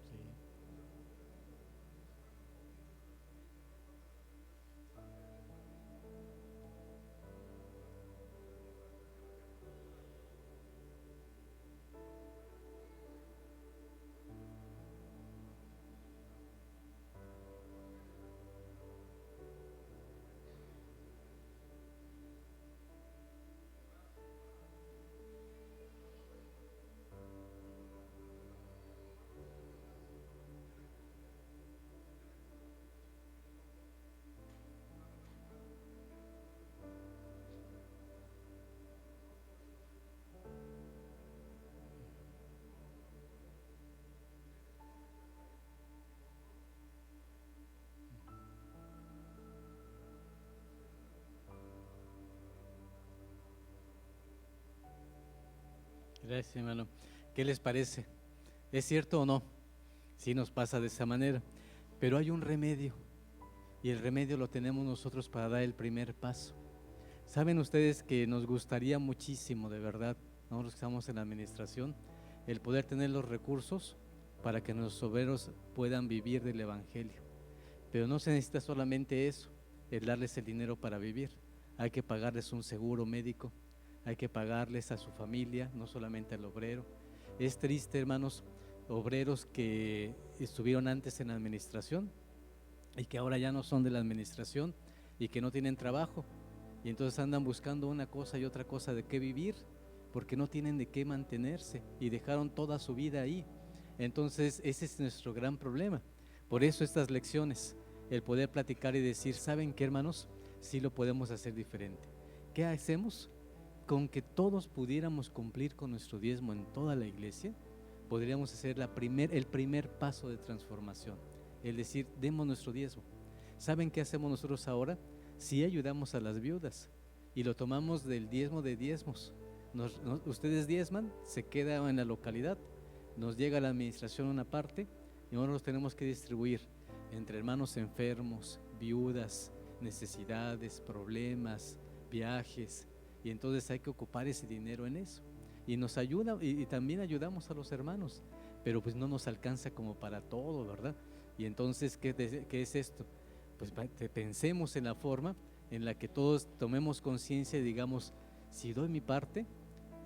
Sí, sí. Gracias, hermano. ¿Qué les parece? ¿Es cierto o no? Sí nos pasa de esa manera, pero hay un remedio y el remedio lo tenemos nosotros para dar el primer paso. Saben ustedes que nos gustaría muchísimo, de verdad, nosotros que estamos en la administración, el poder tener los recursos para que nuestros obreros puedan vivir del Evangelio. Pero no se necesita solamente eso, el darles el dinero para vivir. Hay que pagarles un seguro médico, hay que pagarles a su familia, no solamente al obrero. Es triste, hermanos, obreros que estuvieron antes en la administración y que ahora ya no son de la administración y que no tienen trabajo. Y entonces andan buscando una cosa y otra cosa de qué vivir, porque no tienen de qué mantenerse y dejaron toda su vida ahí. Entonces ese es nuestro gran problema. Por eso estas lecciones, el poder platicar y decir, ¿saben qué, hermanos? Sí lo podemos hacer diferente. ¿Qué hacemos? Con que todos pudiéramos cumplir con nuestro diezmo en toda la iglesia, podríamos hacer el primer paso de transformación, el decir, demos nuestro diezmo. ¿Saben qué hacemos nosotros ahora? Si ayudamos a las viudas y lo tomamos del diezmo de diezmos. Ustedes diezman, se queda en la localidad, nos llega a la administración una parte y nosotros tenemos que distribuir entre hermanos enfermos, viudas, necesidades, problemas, viajes, y entonces hay que ocupar ese dinero en eso. Y nos ayuda, y también ayudamos a los hermanos, pero pues no nos alcanza como para todo, ¿verdad? Y entonces, ¿qué es esto? Pues pensemos en la forma en la que todos tomemos conciencia y digamos, si doy mi parte,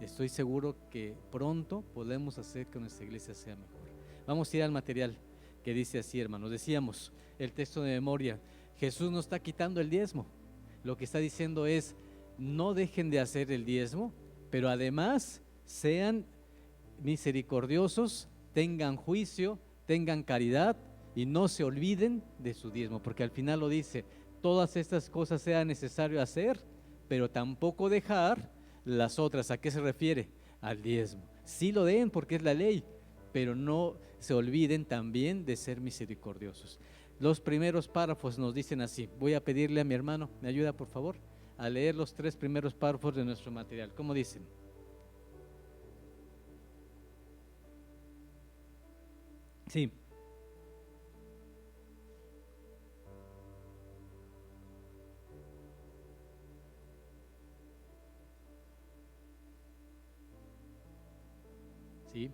estoy seguro que pronto podemos hacer que nuestra iglesia sea mejor. Vamos a ir al material que dice así, hermanos. Decíamos, el texto de memoria, Jesús no está quitando el diezmo. Lo que está diciendo es, no dejen de hacer el diezmo, pero además sean misericordiosos, tengan juicio, tengan caridad y no se olviden de su diezmo, porque al final lo dice, todas estas cosas sea necesario hacer, pero tampoco dejar las otras. ¿A qué se refiere? Al diezmo. Sí lo den porque es la ley, pero no se olviden también de ser misericordiosos. Los primeros párrafos nos dicen así. Voy a pedirle a mi hermano, ¿me ayuda por favor? A leer los 3 primeros párrafos de nuestro material. ¿Cómo dicen? Sí, sí,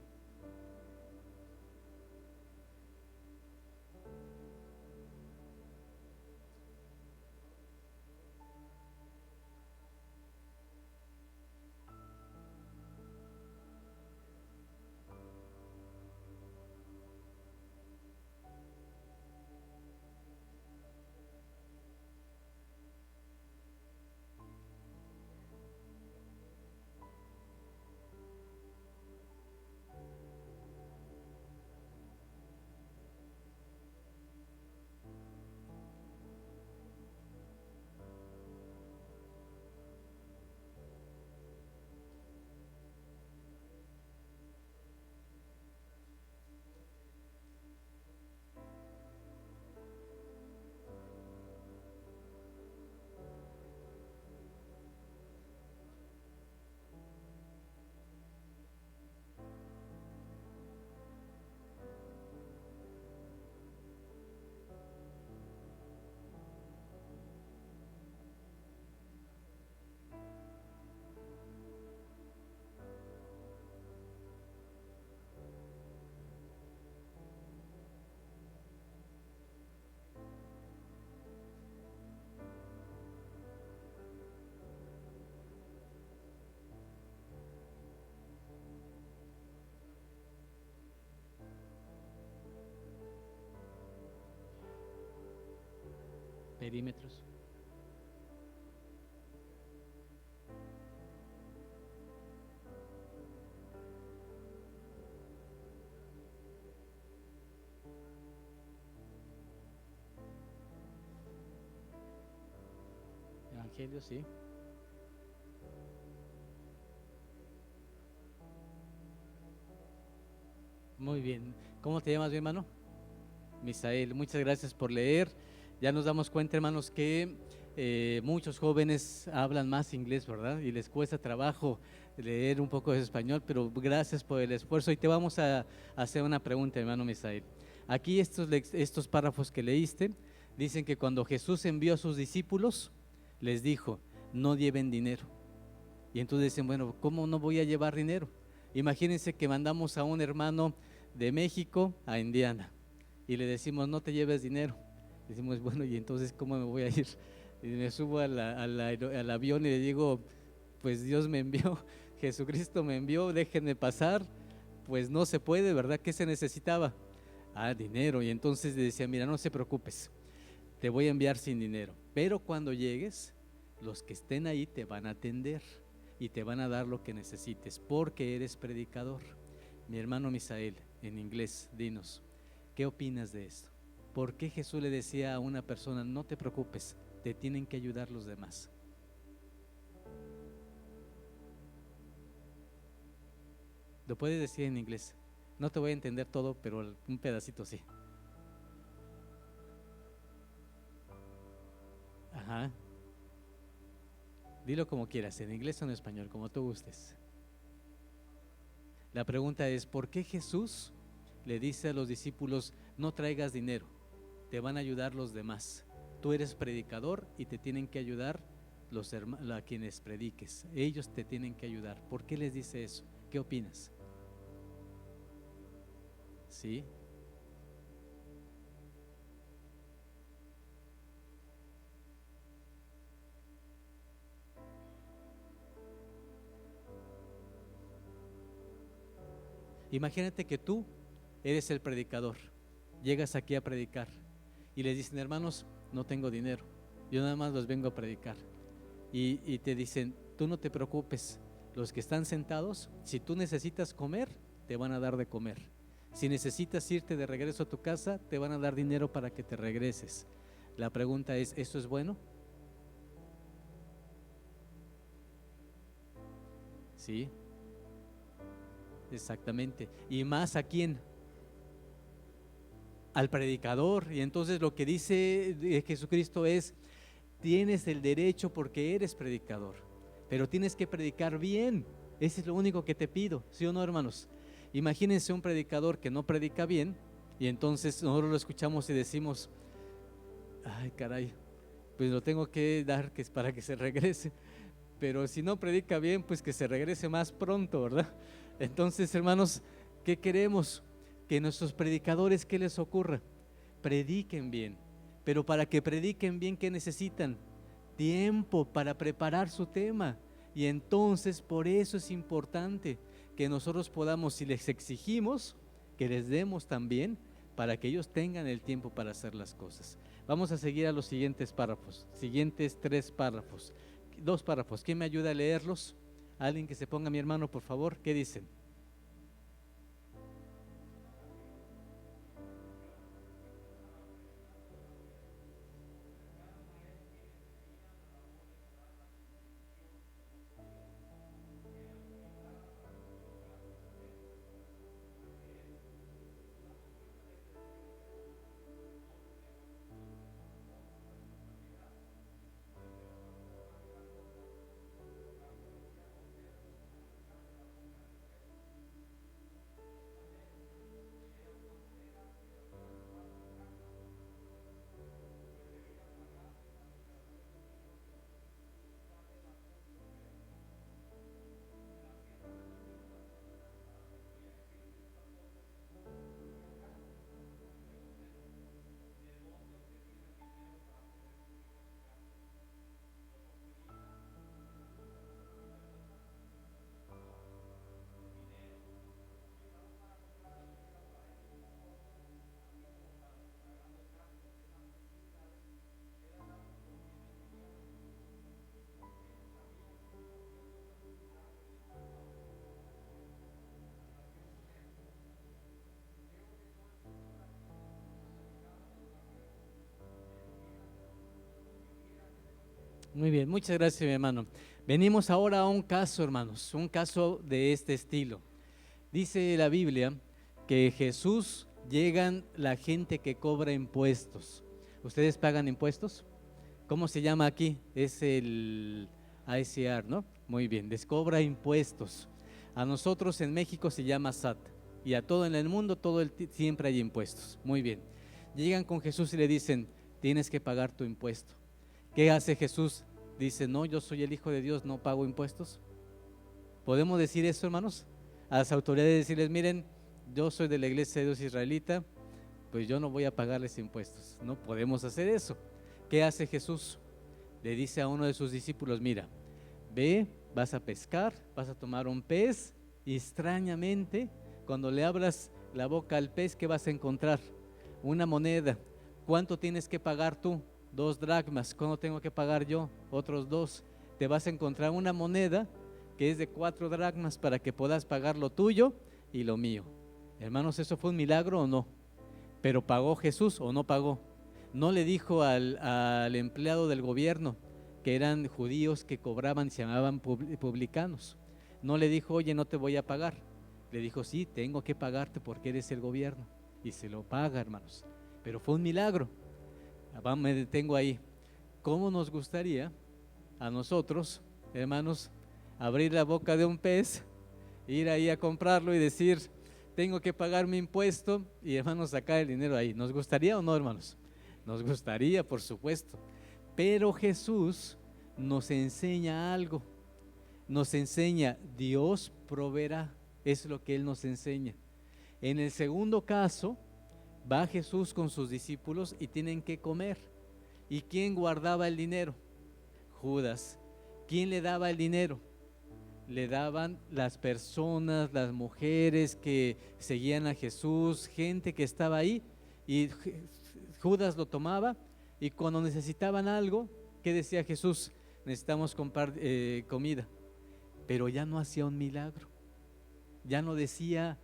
Perímetros. Evangelio, sí. Muy bien. ¿Cómo te llamas, mi hermano? Misael, muchas gracias por leer. Ya nos damos cuenta, hermanos, que muchos jóvenes hablan más inglés, ¿verdad? Y les cuesta trabajo leer un poco de español, pero gracias por el esfuerzo. Y te vamos a hacer una pregunta, hermano Misael. Aquí estos párrafos que leíste dicen que cuando Jesús envió a sus discípulos, les dijo, no lleven dinero. Y entonces dicen, bueno, ¿cómo no voy a llevar dinero? Imagínense que mandamos a un hermano de México a Indiana y le decimos, no te lleves dinero. Decimos, bueno, ¿y entonces cómo me voy a ir? Y me subo al avión y le digo, pues Dios me envió, Jesucristo me envió, déjenme pasar. Pues no se puede, ¿verdad? ¿Qué se necesitaba? Ah, dinero. Y entonces le decía, mira, no se preocupes, te voy a enviar sin dinero, pero cuando llegues, los que estén ahí te van a atender y te van a dar lo que necesites, porque eres predicador. Mi hermano Misael, en inglés, dinos, ¿qué opinas de esto? ¿Por qué Jesús le decía a una persona, no te preocupes, te tienen que ayudar los demás? Lo puedes decir en inglés. No te voy a entender todo, pero un pedacito sí. Ajá. Dilo como quieras, en inglés o en español, como tú gustes. La pregunta es, ¿por qué Jesús le dice a los discípulos, no traigas dinero, te van a ayudar los demás? Tú eres predicador y te tienen que ayudar a quienes prediques. Ellos te tienen que ayudar. ¿Por qué les dice eso? ¿Qué opinas? ¿Sí? Imagínate que tú eres el predicador, llegas aquí a predicar y les dicen, hermanos, no tengo dinero, yo nada más los vengo a predicar. Y te dicen, tú no te preocupes, los que están sentados, si tú necesitas comer, te van a dar de comer. Si necesitas irte de regreso a tu casa, te van a dar dinero para que te regreses. La pregunta es, ¿eso es bueno? Sí, exactamente. ¿Y más a quién? Al predicador. Y entonces lo que dice Jesucristo es, tienes el derecho porque eres predicador, pero tienes que predicar bien. Ese es lo único que te pido, ¿sí o no, hermanos? Imagínense un predicador que no predica bien y entonces nosotros lo escuchamos y decimos, ay caray, pues lo tengo que dar que es para que se regrese, pero si no predica bien, pues que se regrese más pronto, ¿verdad? Entonces, hermanos, ¿qué queremos? Que nuestros predicadores, ¿qué les ocurra? Prediquen bien, pero para que prediquen bien, ¿qué necesitan? Tiempo para preparar su tema. Y entonces por eso es importante que nosotros podamos, si les exigimos, que les demos también para que ellos tengan el tiempo para hacer las cosas. Vamos a seguir a los siguientes párrafos, siguientes 3 párrafos, 2 párrafos. ¿Quién me ayuda a leerlos? Alguien que se ponga, mi hermano, por favor. ¿Qué dicen? Muy bien, muchas gracias, mi hermano. Venimos ahora a un caso, hermanos, un caso de este estilo. Dice la Biblia que Jesús llegan la gente que cobra impuestos. ¿Ustedes pagan impuestos? ¿Cómo se llama aquí? Es el ICR, ¿no? Muy bien, les cobra impuestos. A nosotros en México se llama SAT y a todo en el mundo siempre hay impuestos. Muy bien. Llegan con Jesús y le dicen, tienes que pagar tu impuesto. ¿Qué hace Jesús? Dice, no, yo soy el Hijo de Dios, no pago impuestos. ¿Podemos decir eso, hermanos? A las autoridades decirles, miren, yo soy de la Iglesia de Dios Israelita, pues yo no voy a pagarles impuestos. No podemos hacer eso. ¿Qué hace Jesús? Le dice a uno de sus discípulos, mira, ve, vas a pescar, vas a tomar un pez y extrañamente, cuando le abras la boca al pez, ¿qué vas a encontrar? Una moneda. ¿Cuánto tienes que pagar tú? 2 dracmas. ¿Cuánto tengo que pagar yo? Otros 2. Te vas a encontrar una moneda que es de 4 dracmas para que puedas pagar lo tuyo y lo mío. Hermanos, ¿eso fue un milagro o no? ¿Pero pagó Jesús o no pagó? No le dijo al empleado del gobierno, que eran judíos que cobraban y se llamaban publicanos. No le dijo, oye, no te voy a pagar. Le dijo, sí, tengo que pagarte porque eres el gobierno. Y se lo paga, hermanos. Pero fue un milagro. Me detengo ahí. ¿Cómo nos gustaría a nosotros, hermanos, abrir la boca de un pez, ir ahí a comprarlo y decir, tengo que pagar mi impuesto y, hermanos, sacar el dinero ahí? ¿Nos gustaría o no, hermanos? Nos gustaría, por supuesto. Pero Jesús nos enseña algo. Nos enseña, Dios proveerá. Es lo que Él nos enseña. En el segundo caso, va Jesús con sus discípulos y tienen que comer. ¿Y quién guardaba el dinero? Judas. ¿Quién le daba el dinero? Le daban las personas, las mujeres que seguían a Jesús, gente que estaba ahí, y Judas lo tomaba, y cuando necesitaban algo, ¿qué decía Jesús? Necesitamos comprar comida. Pero ya no hacía un milagro, ya no decía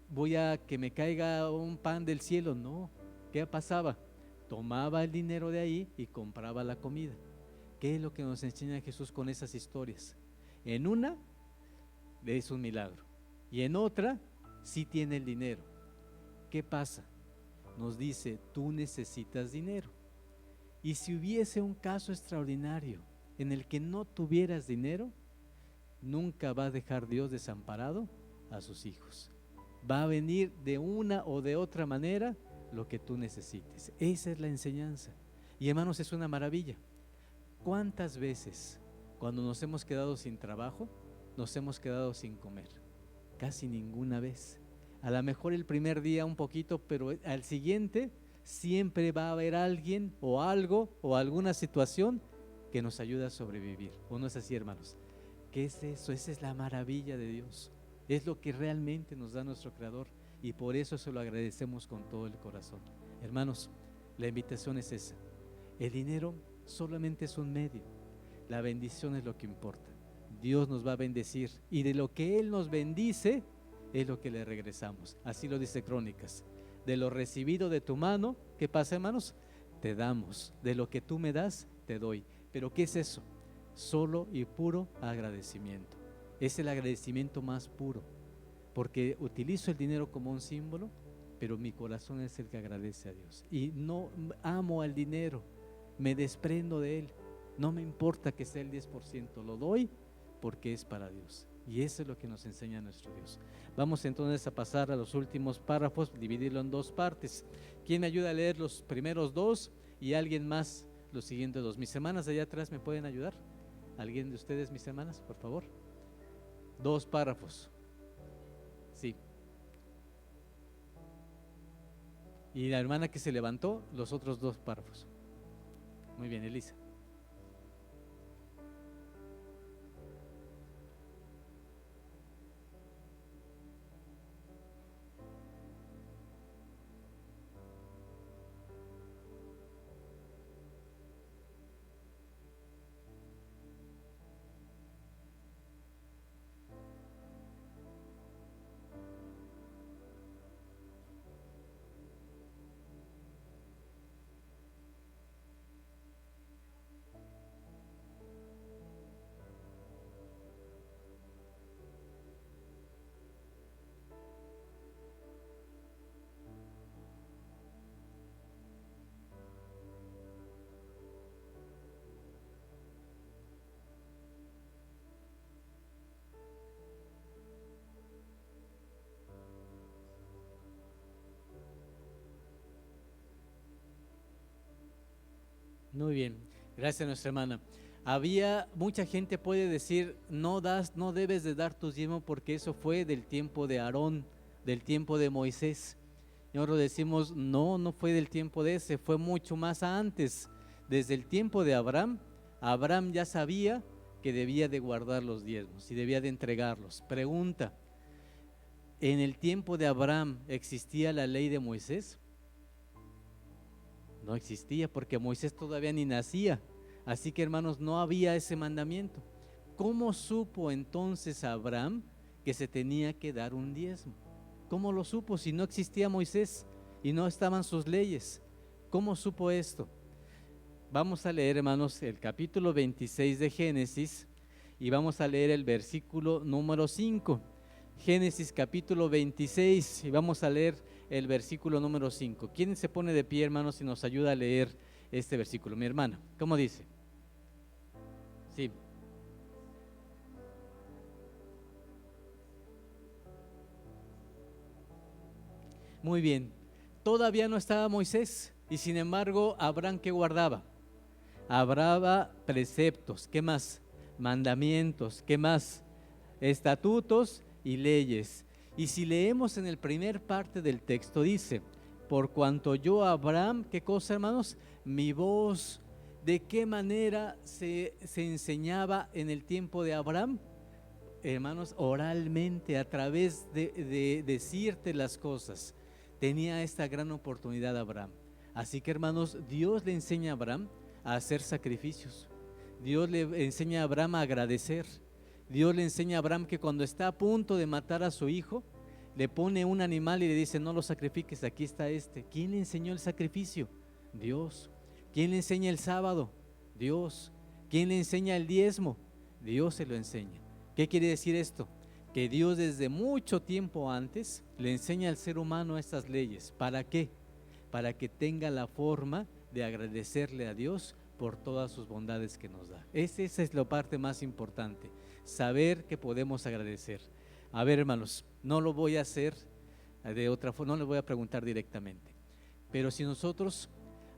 voy a que me caiga un pan del cielo. No, ¿qué pasaba? Tomaba el dinero de ahí y compraba la comida. ¿Qué es lo que nos enseña Jesús con esas historias? En una es un milagro y en otra sí tiene el dinero. ¿Qué pasa? Nos dice, tú necesitas dinero. Y si hubiese un caso extraordinario en el que no tuvieras dinero, nunca va a dejar Dios desamparado a sus hijos. Va a venir de una o de otra manera lo que tú necesites. Esa es la enseñanza. Y, hermanos, es una maravilla. ¿Cuántas veces cuando nos hemos quedado sin trabajo, nos hemos quedado sin comer? Casi ninguna vez. A lo mejor el primer día un poquito, pero al siguiente siempre va a haber alguien o algo o alguna situación que nos ayuda a sobrevivir. ¿O no es así, hermanos? ¿Qué es eso? Esa es la maravilla de Dios. Es lo que realmente nos da nuestro Creador y por eso se lo agradecemos con todo el corazón. Hermanos, la invitación es esa. El dinero solamente es un medio. La bendición es lo que importa. Dios nos va a bendecir y de lo que Él nos bendice es lo que le regresamos. Así lo dice Crónicas. De lo recibido de tu mano, ¿qué pasa, hermanos? Te damos. De lo que tú me das, te doy. ¿Pero qué es eso? Solo y puro agradecimiento. Es el agradecimiento más puro, porque utilizo el dinero como un símbolo, pero mi corazón es el que agradece a Dios. Y no amo al dinero, me desprendo de él. No me importa que sea el 10%, lo doy porque es para Dios. Y eso es lo que nos enseña nuestro Dios. Vamos entonces a pasar a los últimos párrafos, dividirlo en 2 partes. ¿Quién me ayuda a leer los primeros 2 y alguien más los siguientes 2? Mis hermanas de allá atrás, ¿me pueden ayudar? ¿Alguien de ustedes, mis hermanas, por favor? 2 párrafos. Sí. Y la hermana que se levantó, los otros 2 párrafos. Muy bien, Elisa. Muy bien, gracias a nuestra hermana. Había mucha gente puede decir, no debes de dar tu diezmo porque eso fue del tiempo de Aarón, del tiempo de Moisés. Y nosotros decimos, no fue del tiempo de ese, fue mucho más antes. Desde el tiempo de Abraham, Abraham ya sabía que debía de guardar los diezmos y debía de entregarlos. Pregunta, ¿en el tiempo de Abraham existía la ley de Moisés? No existía porque Moisés todavía ni nacía. Así que, hermanos, no había ese mandamiento. ¿Cómo supo entonces Abraham que se tenía que dar un diezmo? ¿Cómo lo supo si no existía Moisés y no estaban sus leyes? ¿Cómo supo esto? Vamos a leer, hermanos, el capítulo 26 de Génesis y vamos a leer el versículo número 5. Génesis capítulo 26 y vamos a leer el versículo número 5. ¿Quién se pone de pie, hermanos, y nos ayuda a leer este versículo? Mi hermana, ¿cómo dice? Sí. Muy bien. Todavía no estaba Moisés y sin embargo Abraham, ¿qué guardaba? Habrá preceptos, ¿qué más? Mandamientos, ¿qué más? Estatutos y leyes. Y si leemos en el primer parte del texto dice, por cuanto yo Abraham, ¿qué cosa, hermanos? Mi voz. ¿De qué manera se enseñaba en el tiempo de Abraham? Hermanos, oralmente, a través de decirte las cosas. Tenía esta gran oportunidad Abraham. Así que, hermanos, Dios le enseña a Abraham a hacer sacrificios. Dios le enseña a Abraham a agradecer. Dios le enseña a Abraham que cuando está a punto de matar a su hijo, le pone un animal y le dice, no lo sacrifiques, aquí está este. ¿Quién le enseñó el sacrificio? Dios. ¿Quién le enseña el sábado? Dios. ¿Quién le enseña el diezmo? Dios se lo enseña. ¿Qué quiere decir esto? Que Dios desde mucho tiempo antes le enseña al ser humano estas leyes. ¿Para qué? Para que tenga la forma de agradecerle a Dios por todas sus bondades que nos da. Esa es la parte más importante, saber que podemos agradecer. A ver, hermanos, no lo voy a hacer de otra forma, no les voy a preguntar directamente, pero si nosotros,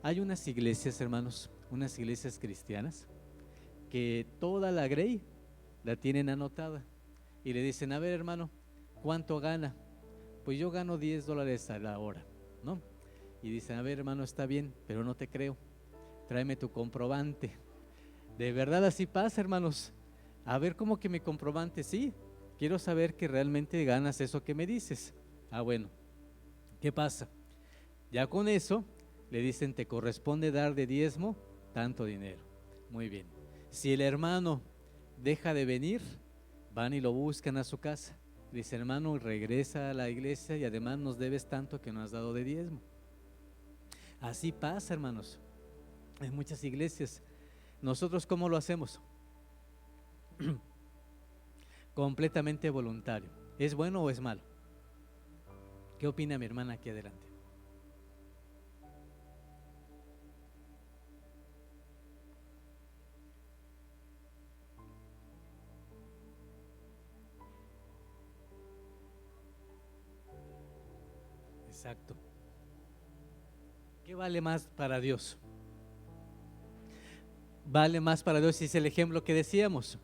hay unas iglesias, hermanos, unas iglesias cristianas que toda la grey la tienen anotada y le dicen, a ver, hermano, ¿cuánto gana? Pues yo gano $10 a la hora, ¿no? Y dicen, a ver, hermano, está bien, pero no te creo, tráeme tu comprobante. ¿De verdad así pasa, hermanos? A ver, ¿cómo que mi comprobante? Sí, quiero saber que realmente ganas eso que me dices. Ah, bueno, ¿qué pasa? Ya con eso le dicen, te corresponde dar de diezmo tanto dinero. Muy bien. Si el hermano deja de venir, van y lo buscan a su casa. Dice, hermano, regresa a la iglesia y además nos debes tanto que no has dado de diezmo. Así pasa, hermanos, en muchas iglesias. ¿Nosotros cómo lo hacemos? Completamente voluntario. ¿Es bueno o es malo? ¿Qué opina mi hermana aquí adelante? Exacto. ¿Qué vale más para Dios? Vale más para Dios, y es el ejemplo que decíamos.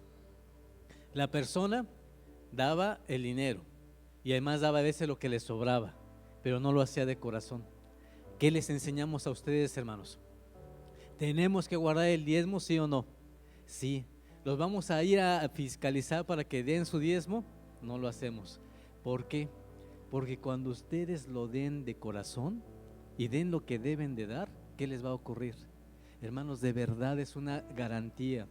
La persona daba el dinero y además daba a veces lo que le sobraba, pero no lo hacía de corazón. ¿Qué les enseñamos a ustedes, hermanos? ¿Tenemos que guardar el diezmo, sí o no? Sí. ¿Los vamos a ir a fiscalizar para que den su diezmo? No lo hacemos. ¿Por qué? Porque cuando ustedes lo den de corazón y den lo que deben de dar, ¿qué les va a ocurrir? Hermanos, de verdad es una garantía.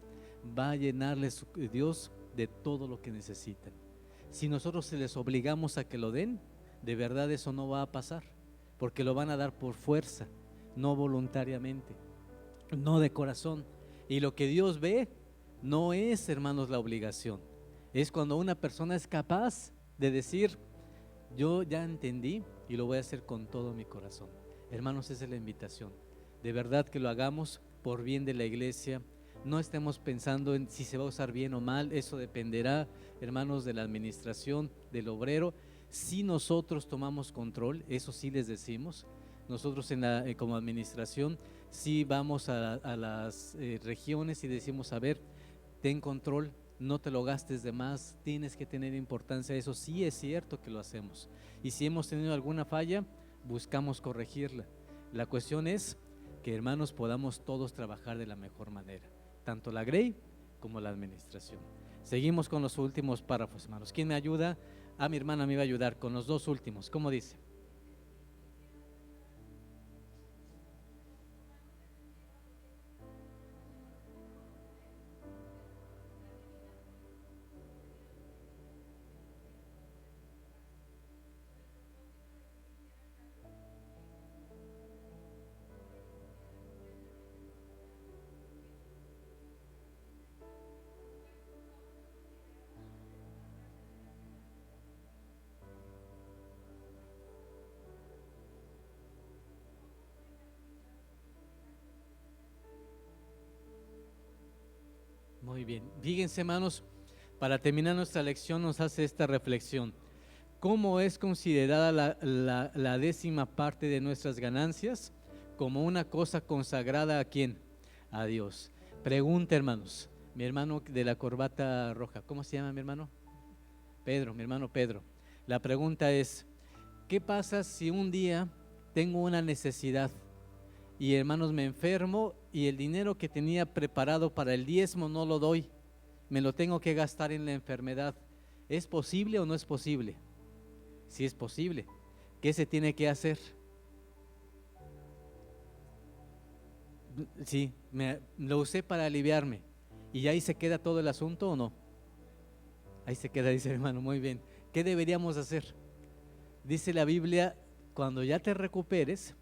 Va a llenarles Dios de todo lo que necesitan. Si nosotros se les obligamos a que lo den, de verdad eso no va a pasar, porque lo van a dar por fuerza, no voluntariamente, no de corazón. Y lo que Dios ve no es, hermanos, la obligación. Es cuando una persona es capaz de decir, yo ya entendí y lo voy a hacer con todo mi corazón. Hermanos, esa es la invitación. De verdad que lo hagamos por bien de la iglesia. No estemos pensando en si se va a usar bien o mal. Eso dependerá, hermanos, de la administración, del obrero. Si nosotros tomamos control, eso sí les decimos, nosotros como administración sí vamos a las regiones y decimos, a ver, ten control, no te lo gastes de más, tienes que tener importancia a eso. Sí es cierto que lo hacemos, y si hemos tenido alguna falla, buscamos corregirla. La cuestión es que, hermanos, podamos todos trabajar de la mejor manera, tanto la Grey como la administración. Seguimos con los últimos párrafos, hermanos. ¿Quién me ayuda? Mi hermana me iba a ayudar con los dos últimos. ¿Cómo dice? Muy bien. Fíjense, hermanos, para terminar nuestra lección nos hace esta reflexión. ¿Cómo es considerada la décima parte de nuestras ganancias? Como una cosa consagrada ¿a quién? A Dios. Pregunta, hermanos. Mi hermano de la corbata roja, ¿cómo se llama mi hermano? Pedro, mi hermano Pedro. La pregunta es, ¿qué pasa si un día tengo una necesidad y, hermanos, me enfermo y el dinero que tenía preparado para el diezmo no lo doy? Me lo tengo que gastar en la enfermedad. ¿Es posible o no es posible? Si es posible, ¿qué se tiene que hacer? Sí, lo usé para aliviarme. ¿Y ahí se queda todo el asunto o no? Ahí se queda, dice el hermano, muy bien. ¿Qué deberíamos hacer? Dice la Biblia, cuando ya te recuperes,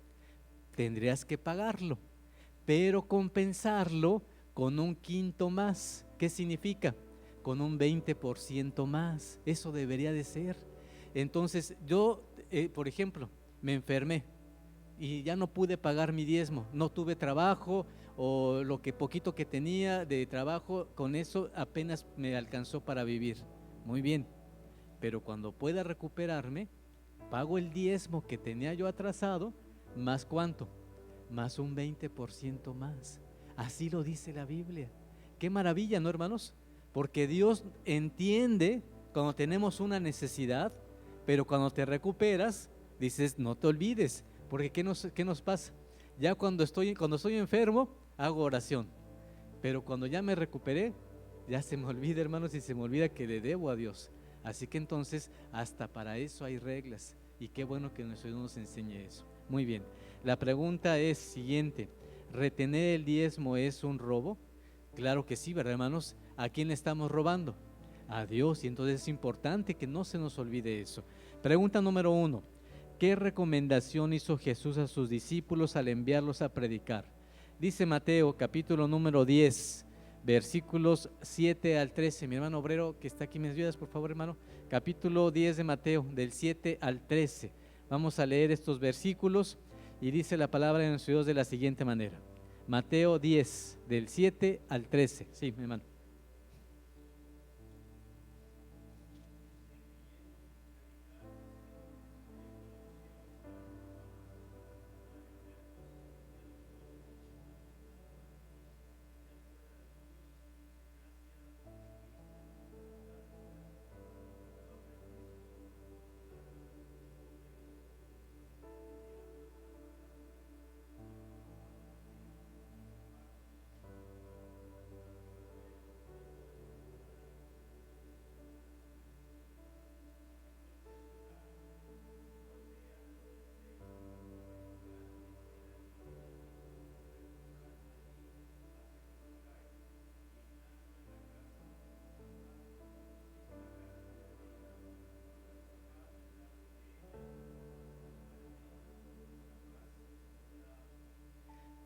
tendrías que pagarlo, pero compensarlo con un quinto más. ¿Qué significa? Con un 20% más. Eso debería de ser. Entonces yo, por ejemplo, me enfermé y ya no pude pagar mi diezmo, no tuve trabajo, o lo que poquito que tenía de trabajo, con eso apenas me alcanzó para vivir. Muy bien, pero cuando pueda recuperarme, pago el diezmo que tenía yo atrasado, más ¿cuánto? Más un 20% más. Así lo dice la Biblia. Qué maravilla, ¿no, hermanos? Porque Dios entiende cuando tenemos una necesidad, pero cuando te recuperas, dices, no te olvides, porque ¿qué nos pasa? Ya cuando estoy enfermo, hago oración, pero cuando ya me recuperé, ya se me olvida, hermanos, y se me olvida que le debo a Dios. Así que entonces, hasta para eso hay reglas, y qué bueno que nuestro Dios nos enseñe eso. Muy bien, la pregunta es siguiente: ¿retener el diezmo es un robo? Claro que sí, ¿verdad, hermanos? ¿A quién le estamos robando? A Dios, y entonces es importante que no se nos olvide eso. Pregunta número 1: ¿qué recomendación hizo Jesús a sus discípulos al enviarlos a predicar? Dice Mateo capítulo número 10, versículos 7 al 13. Mi hermano obrero que está aquí, ¿me ayudas, por favor, hermano? Capítulo 10 de Mateo, del 7 al 13. Vamos a leer estos versículos y dice la palabra de nuestro Dios de la siguiente manera. Mateo 10, del 7 al 13. Sí, mi hermano.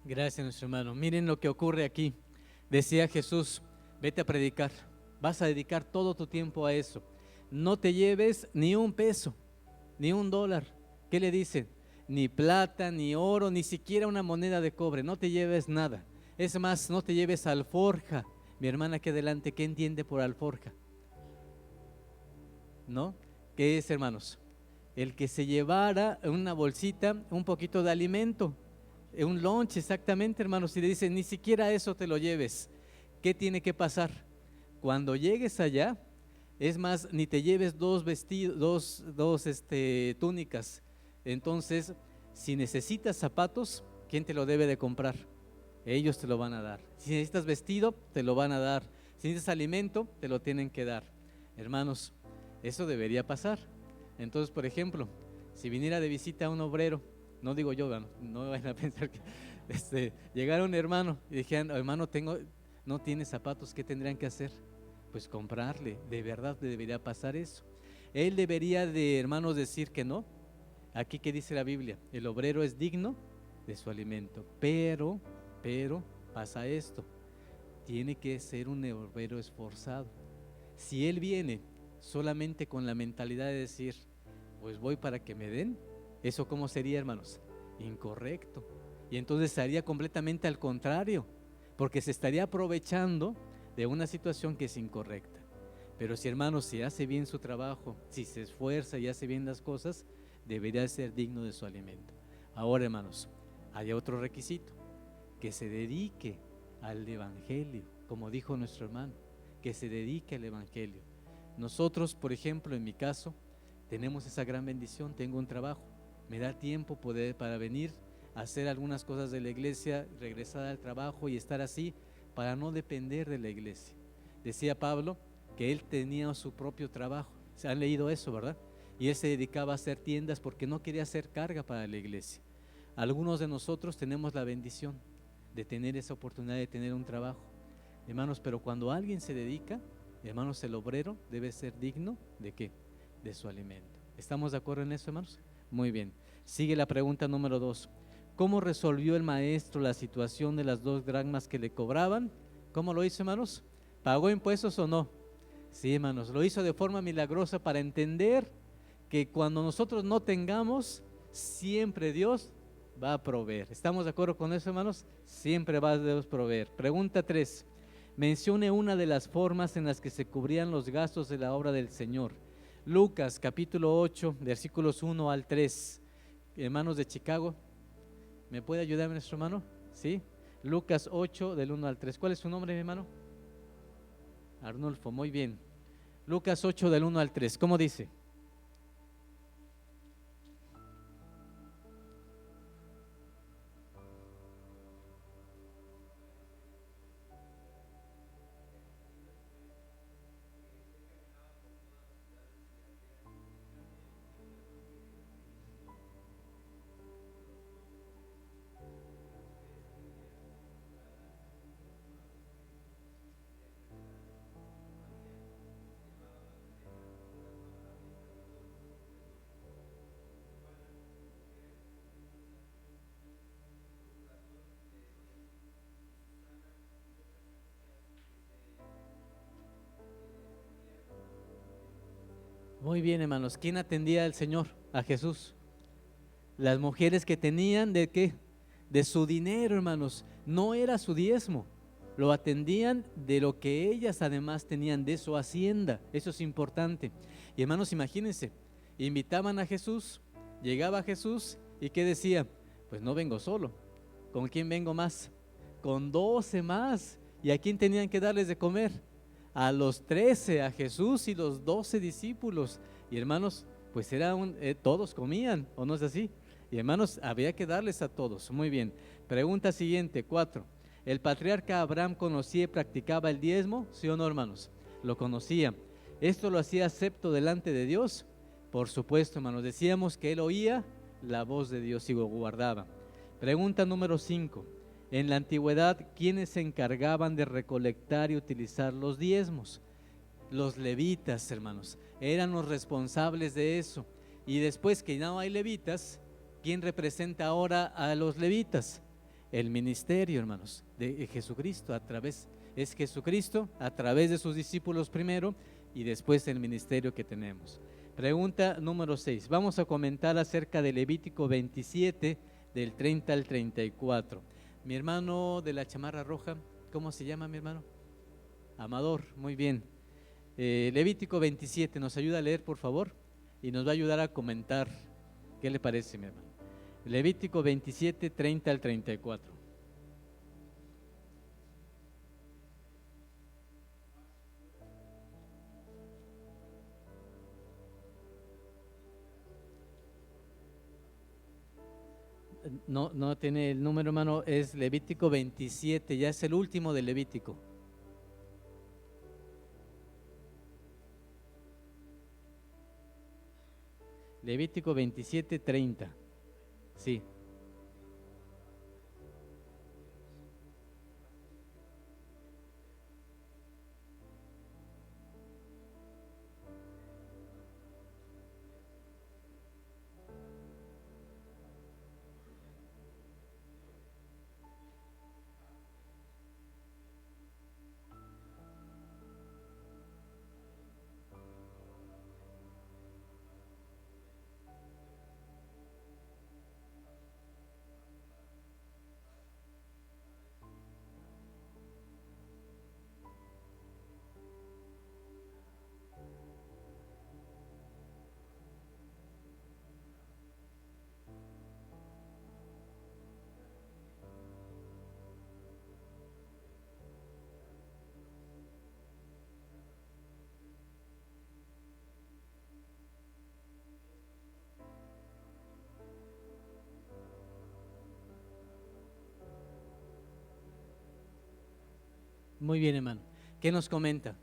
Gracias, nuestro hermano. Miren lo que ocurre aquí. Decía Jesús, vete a predicar, vas a dedicar todo tu tiempo a eso. No te lleves ni un peso, ni un dólar. ¿Qué le dicen? Ni plata, ni oro, ni siquiera una moneda de cobre. No te lleves nada. Es más, no te lleves alforja. Mi hermana aquí adelante, ¿qué entiende por alforja? ¿No? ¿Qué es, hermanos? el que se llevara en una bolsita un poquito de alimento, un lunch exactamente, hermanos, y le dicen, ni siquiera eso te lo lleves. ¿Qué tiene que pasar? Cuando llegues allá, es más, ni te lleves dos vestidos, dos túnicas. Entonces, si necesitas zapatos, ¿quién te lo debe de comprar? Ellos te lo van a dar. Si necesitas vestido, te lo van a dar. Si necesitas alimento, te lo tienen que dar. Hermanos, eso debería pasar. Entonces, por ejemplo, si viniera de visita a un obrero, no digo yo, no vayan a pensar que llegara un hermano y dijeran, hermano, no tiene zapatos, ¿qué tendrían que hacer? Pues comprarle. De verdad debería pasar eso. Él debería de, hermanos, decir que no. Aquí que dice la Biblia, el obrero es digno de su alimento, pero pasa esto, tiene que ser un obrero esforzado. Si él viene solamente con la mentalidad de decir, pues voy para que me den, ¿eso cómo sería, hermanos? Incorrecto. Y entonces sería completamente al contrario, porque se estaría aprovechando de una situación que es incorrecta. Pero si, hermanos, si hace bien su trabajo, si se esfuerza y hace bien las cosas, debería ser digno de su alimento. Ahora, hermanos, hay otro requisito, que se dedique al evangelio, como dijo nuestro hermano, que se dedique al evangelio. Nosotros, por ejemplo, en mi caso, tenemos esa gran bendición, tengo un trabajo, me da tiempo para venir a hacer algunas cosas de la iglesia, regresar al trabajo y estar así para no depender de la iglesia. Decía Pablo que él tenía su propio trabajo, se han leído eso, ¿verdad? Y él se dedicaba a hacer tiendas porque no quería hacer carga para la iglesia. Algunos de nosotros tenemos la bendición de tener esa oportunidad de tener un trabajo, hermanos, pero cuando alguien se dedica, hermanos, el obrero debe ser digno ¿de qué? De su alimento. ¿Estamos de acuerdo en eso, hermanos? Muy bien. Sigue la pregunta número 2. ¿Cómo resolvió el maestro la situación de las 2 dracmas que le cobraban? ¿Cómo lo hizo, hermanos? ¿Pagó impuestos o no? Sí, hermanos, lo hizo de forma milagrosa para entender que cuando nosotros no tengamos, siempre Dios va a proveer. ¿Estamos de acuerdo con eso, hermanos? Siempre va a Dios proveer. Pregunta 3. Mencione una de las formas en las que se cubrían los gastos de la obra del Señor. Lucas capítulo 8, versículos 1 al 3. Hermanos de Chicago, ¿me puede ayudar nuestro hermano? ¿Sí? Lucas 8 del 1 al 3. ¿Cuál es su nombre, mi hermano? Arnulfo, muy bien. Lucas 8 del 1 al 3. ¿Cómo dice? Muy bien, hermanos. ¿Quién atendía al Señor? A Jesús. Las mujeres que tenían ¿de qué? De su dinero, hermanos. No era su diezmo. Lo atendían de lo que ellas además tenían de su hacienda. Eso es importante. Y hermanos, imagínense, invitaban a Jesús, llegaba Jesús y ¿qué decía? Pues no vengo solo. ¿Con quién vengo más? Con 12 más. ¿Y a quién tenían que darles de comer? A los 13, a Jesús y los 12 discípulos. Y hermanos, pues todos comían, ¿o no es así? Y hermanos, había que darles a todos. Muy bien. Pregunta siguiente, 4. ¿El patriarca Abraham conocía y practicaba el diezmo? ¿Sí o no, hermanos? Lo conocía. ¿Esto lo hacía acepto delante de Dios? Por supuesto, hermanos. Decíamos que él oía la voz de Dios y lo guardaba. Pregunta número 5. En la antigüedad, ¿quiénes se encargaban de recolectar y utilizar los diezmos? Los levitas, hermanos, eran los responsables de eso. Y después que no hay levitas, ¿quién representa ahora a los levitas? El ministerio, hermanos, de Jesucristo. Es Jesucristo a través de sus discípulos primero y después el ministerio que tenemos. Pregunta número 6. Vamos a comentar acerca de Levítico 27, del 30 al 34. Mi hermano de la chamarra roja, ¿cómo se llama mi hermano? Amador, muy bien. Levítico 27, ¿nos ayuda a leer, por favor? y nos va a ayudar a comentar. ¿Qué le parece, mi hermano? Levítico 27, 30 al 34. No, no tiene el número, hermano, es Levítico 27, ya es el último de Levítico. Levítico 27, 30. Sí. Muy bien, hermano. ¿Qué nos comenta?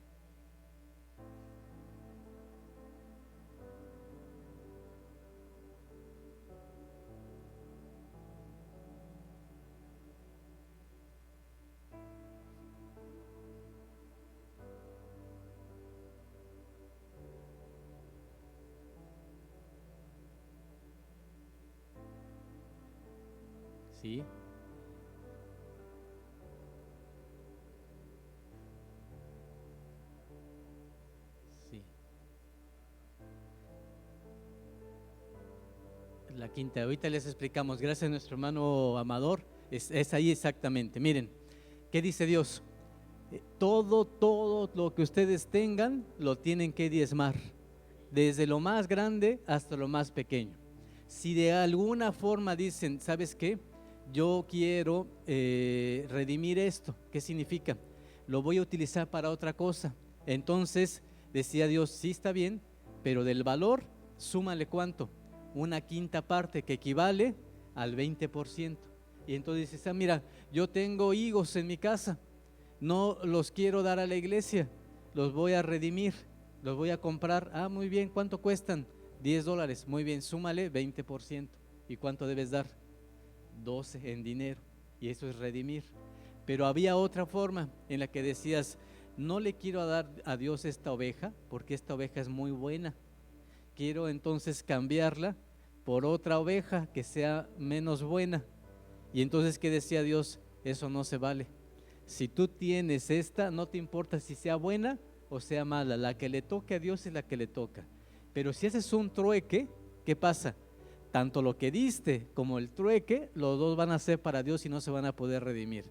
Sí. Sí. La quinta, ahorita les explicamos. Gracias a nuestro hermano Amador. Es ahí exactamente. Miren, ¿qué dice Dios? Todo lo que ustedes tengan lo tienen que diezmar, desde lo más grande hasta lo más pequeño. Si de alguna forma dicen, ¿sabes qué? Yo quiero redimir esto. ¿Qué significa? Lo voy a utilizar para otra cosa. Entonces decía Dios, sí está bien, pero del valor, súmale ¿cuánto? Una quinta parte que equivale al 20%. Y entonces dices, mira, yo tengo higos en mi casa, no los quiero dar a la iglesia, los voy a redimir, los voy a comprar. Muy bien, ¿cuánto cuestan? $10. Muy bien, súmale 20%. ¿Y cuánto debes dar? 12 en dinero. Y eso es redimir. Pero había otra forma en la que decías, no le quiero dar a Dios esta oveja porque esta oveja es muy buena. Quiero entonces cambiarla por otra oveja que sea menos buena. Y entonces, ¿qué decía Dios? Eso no se vale. Si tú tienes esta, no te importa si sea buena o sea mala, la que le toque a Dios es la que le toca. Pero si haces un trueque, ¿qué pasa? Tanto lo que diste como el trueque, los dos van a ser para Dios y no se van a poder redimir.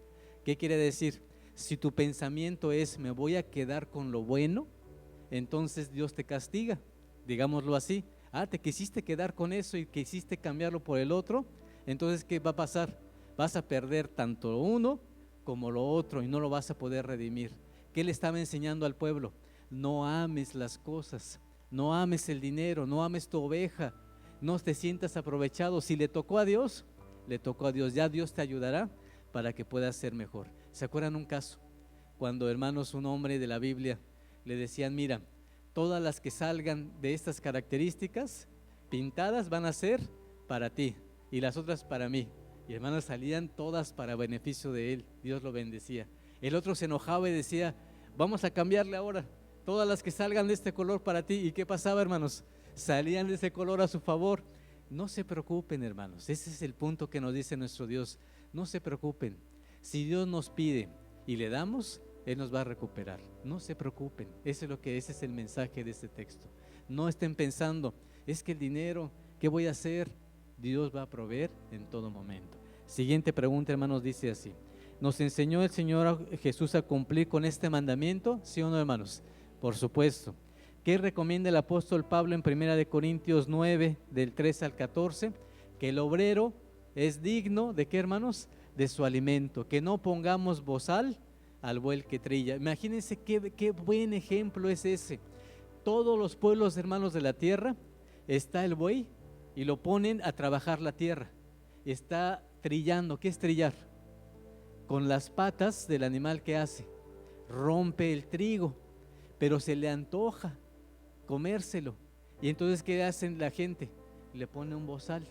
¿Qué quiere decir? Si tu pensamiento es, me voy a quedar con lo bueno, entonces Dios te castiga, digámoslo así. Te quisiste quedar con eso y quisiste cambiarlo por el otro, entonces ¿qué va a pasar? Vas a perder tanto uno como lo otro y no lo vas a poder redimir. ¿Qué le estaba enseñando al pueblo? No ames las cosas, no ames el dinero, no ames tu oveja, no te sientas aprovechado. Si le tocó a Dios, le tocó a Dios. Ya Dios te ayudará para que puedas ser mejor. ¿Se acuerdan un caso? Cuando, hermanos, un hombre de la Biblia le decían, mira, todas las que salgan de estas características pintadas van a ser para ti y las otras para mí. Y hermanos, salían todas para beneficio de él. Dios lo bendecía. El otro se enojaba y decía, vamos a cambiarle ahora, todas las que salgan de este color para ti. ¿Y qué pasaba, hermanos? Salían de ese color a su favor. No se preocupen, hermanos, ese es el punto que nos dice nuestro Dios. No se preocupen. Si Dios nos pide y le damos, Él nos va a recuperar. No se preocupen. Ese es el mensaje de este texto. No estén pensando, es que el dinero, ¿qué voy a hacer? Dios va a proveer en todo momento. Siguiente pregunta, hermanos, dice así: ¿nos enseñó el Señor Jesús a cumplir con este mandamiento? ¿Sí o no, hermanos? Por supuesto. ¿Qué recomienda el apóstol Pablo en 1 Corintios 9, del 3 al 14? Que el obrero es digno ¿de qué, hermanos? De su alimento, que no pongamos bozal al buey que trilla. Imagínense qué buen ejemplo es ese. Todos los pueblos, hermanos, de la tierra, está el buey y lo ponen a trabajar la tierra. Está trillando. ¿Qué es trillar? Con las patas del animal que hace, rompe el trigo, pero se le antoja comérselo. Y entonces, ¿qué hacen la gente? Le pone un bozal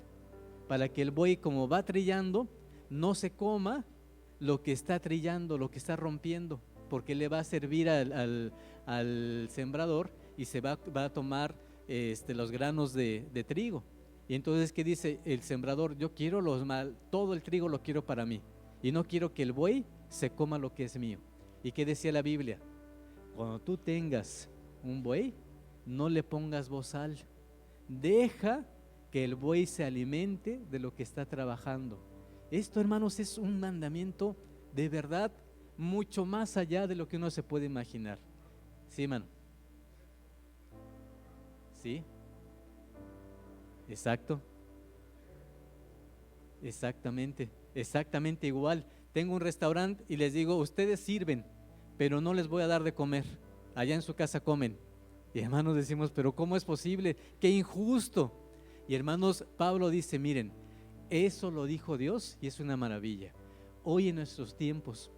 para que el buey, como va trillando, no se coma lo que está trillando, lo que está rompiendo, porque le va a servir al sembrador y se va a tomar los granos de trigo. Y entonces, ¿qué dice el sembrador? Yo quiero todo el trigo lo quiero para mí y no quiero que el buey se coma lo que es mío. ¿Y qué decía la Biblia? Cuando tú tengas un buey, no le pongas bozal, deja que el buey se alimente de lo que está trabajando. Esto, hermanos, es un mandamiento de verdad mucho más allá de lo que uno se puede imaginar. ¿Sí, hermano? ¿Sí? Exacto. Exactamente igual. Tengo un restaurante y les digo, ustedes sirven, pero no les voy a dar de comer. Allá en su casa comen. Y hermanos decimos, pero ¿cómo es posible? ¡Qué injusto! Y hermanos, Pablo dice, miren, eso lo dijo Dios y es una maravilla. Hoy en nuestros tiempos,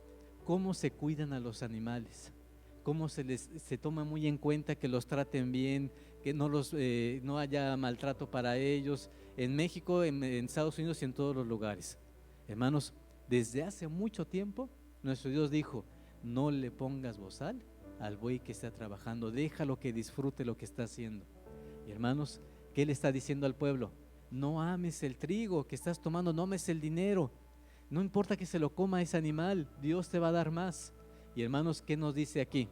¿cómo se cuidan a los animales? ¿Cómo se toma muy en cuenta que los traten bien, que no haya maltrato para ellos? En México, en Estados Unidos y en todos los lugares. Hermanos, desde hace mucho tiempo, nuestro Dios dijo, no le pongas bozal al buey que está trabajando, déjalo que disfrute lo que está haciendo. Y hermanos, ¿qué le está diciendo al pueblo? No ames el trigo que estás tomando, no ames el dinero. No importa que se lo coma ese animal, Dios te va a dar más. Y hermanos, ¿qué nos dice aquí?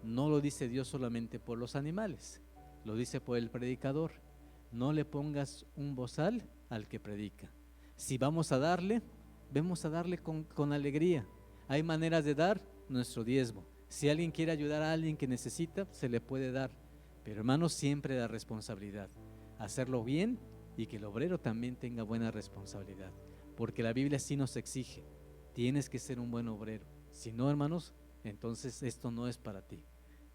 No lo dice Dios solamente por los animales, lo dice por el predicador. No le pongas un bozal al que predica. Si vamos a darle con alegría. Hay maneras de dar nuestro diezmo. Si alguien quiere ayudar a alguien que necesita, se le puede dar. Pero hermanos, siempre la responsabilidad, hacerlo bien y que el obrero también tenga buena responsabilidad. Porque la Biblia sí nos exige, tienes que ser un buen obrero. Si no, hermanos, entonces esto no es para ti.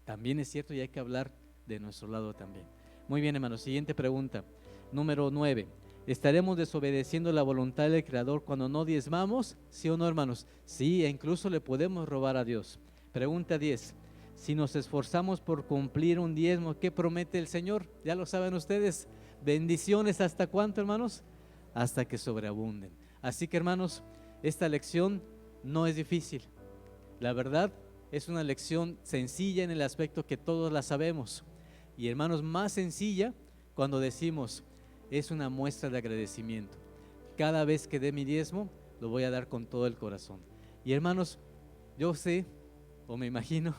También es cierto y hay que hablar de nuestro lado también. Muy bien, hermanos, siguiente pregunta. Número 9. ¿Estaremos desobedeciendo la voluntad del Creador cuando no diezmamos? ¿Sí o no, hermanos? Sí, e incluso le podemos robar a Dios. Pregunta 10. Si nos esforzamos por cumplir un diezmo, ¿qué promete el Señor? Ya lo saben ustedes. Bendiciones, ¿hasta cuánto, hermanos? Hasta que sobreabunden. Así que, hermanos, esta lección no es difícil. La verdad, es una lección sencilla en el aspecto que todos la sabemos. Y, hermanos, más sencilla cuando decimos, es una muestra de agradecimiento. Cada vez que dé mi diezmo, lo voy a dar con todo el corazón. Y, hermanos, yo sé, o me imagino,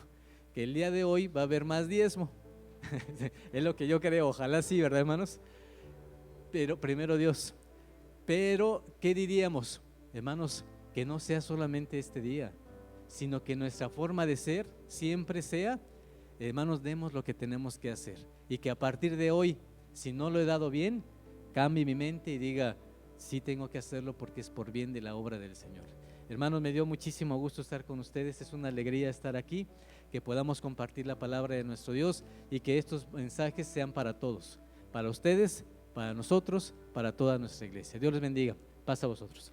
que el día de hoy va a haber más diezmo. Es lo que yo creo, ojalá sí, ¿verdad, hermanos? Pero primero Dios. Pero, ¿qué diríamos? Hermanos, que no sea solamente este día, sino que nuestra forma de ser siempre sea, hermanos, demos lo que tenemos que hacer. Y que a partir de hoy, si no lo he dado bien, cambie mi mente y diga, sí tengo que hacerlo porque es por bien de la obra del Señor. Hermanos, me dio muchísimo gusto estar con ustedes, es una alegría estar aquí, que podamos compartir la palabra de nuestro Dios y que estos mensajes sean para todos, para ustedes, para nosotros, para toda nuestra iglesia. Dios les bendiga. Paz a vosotros.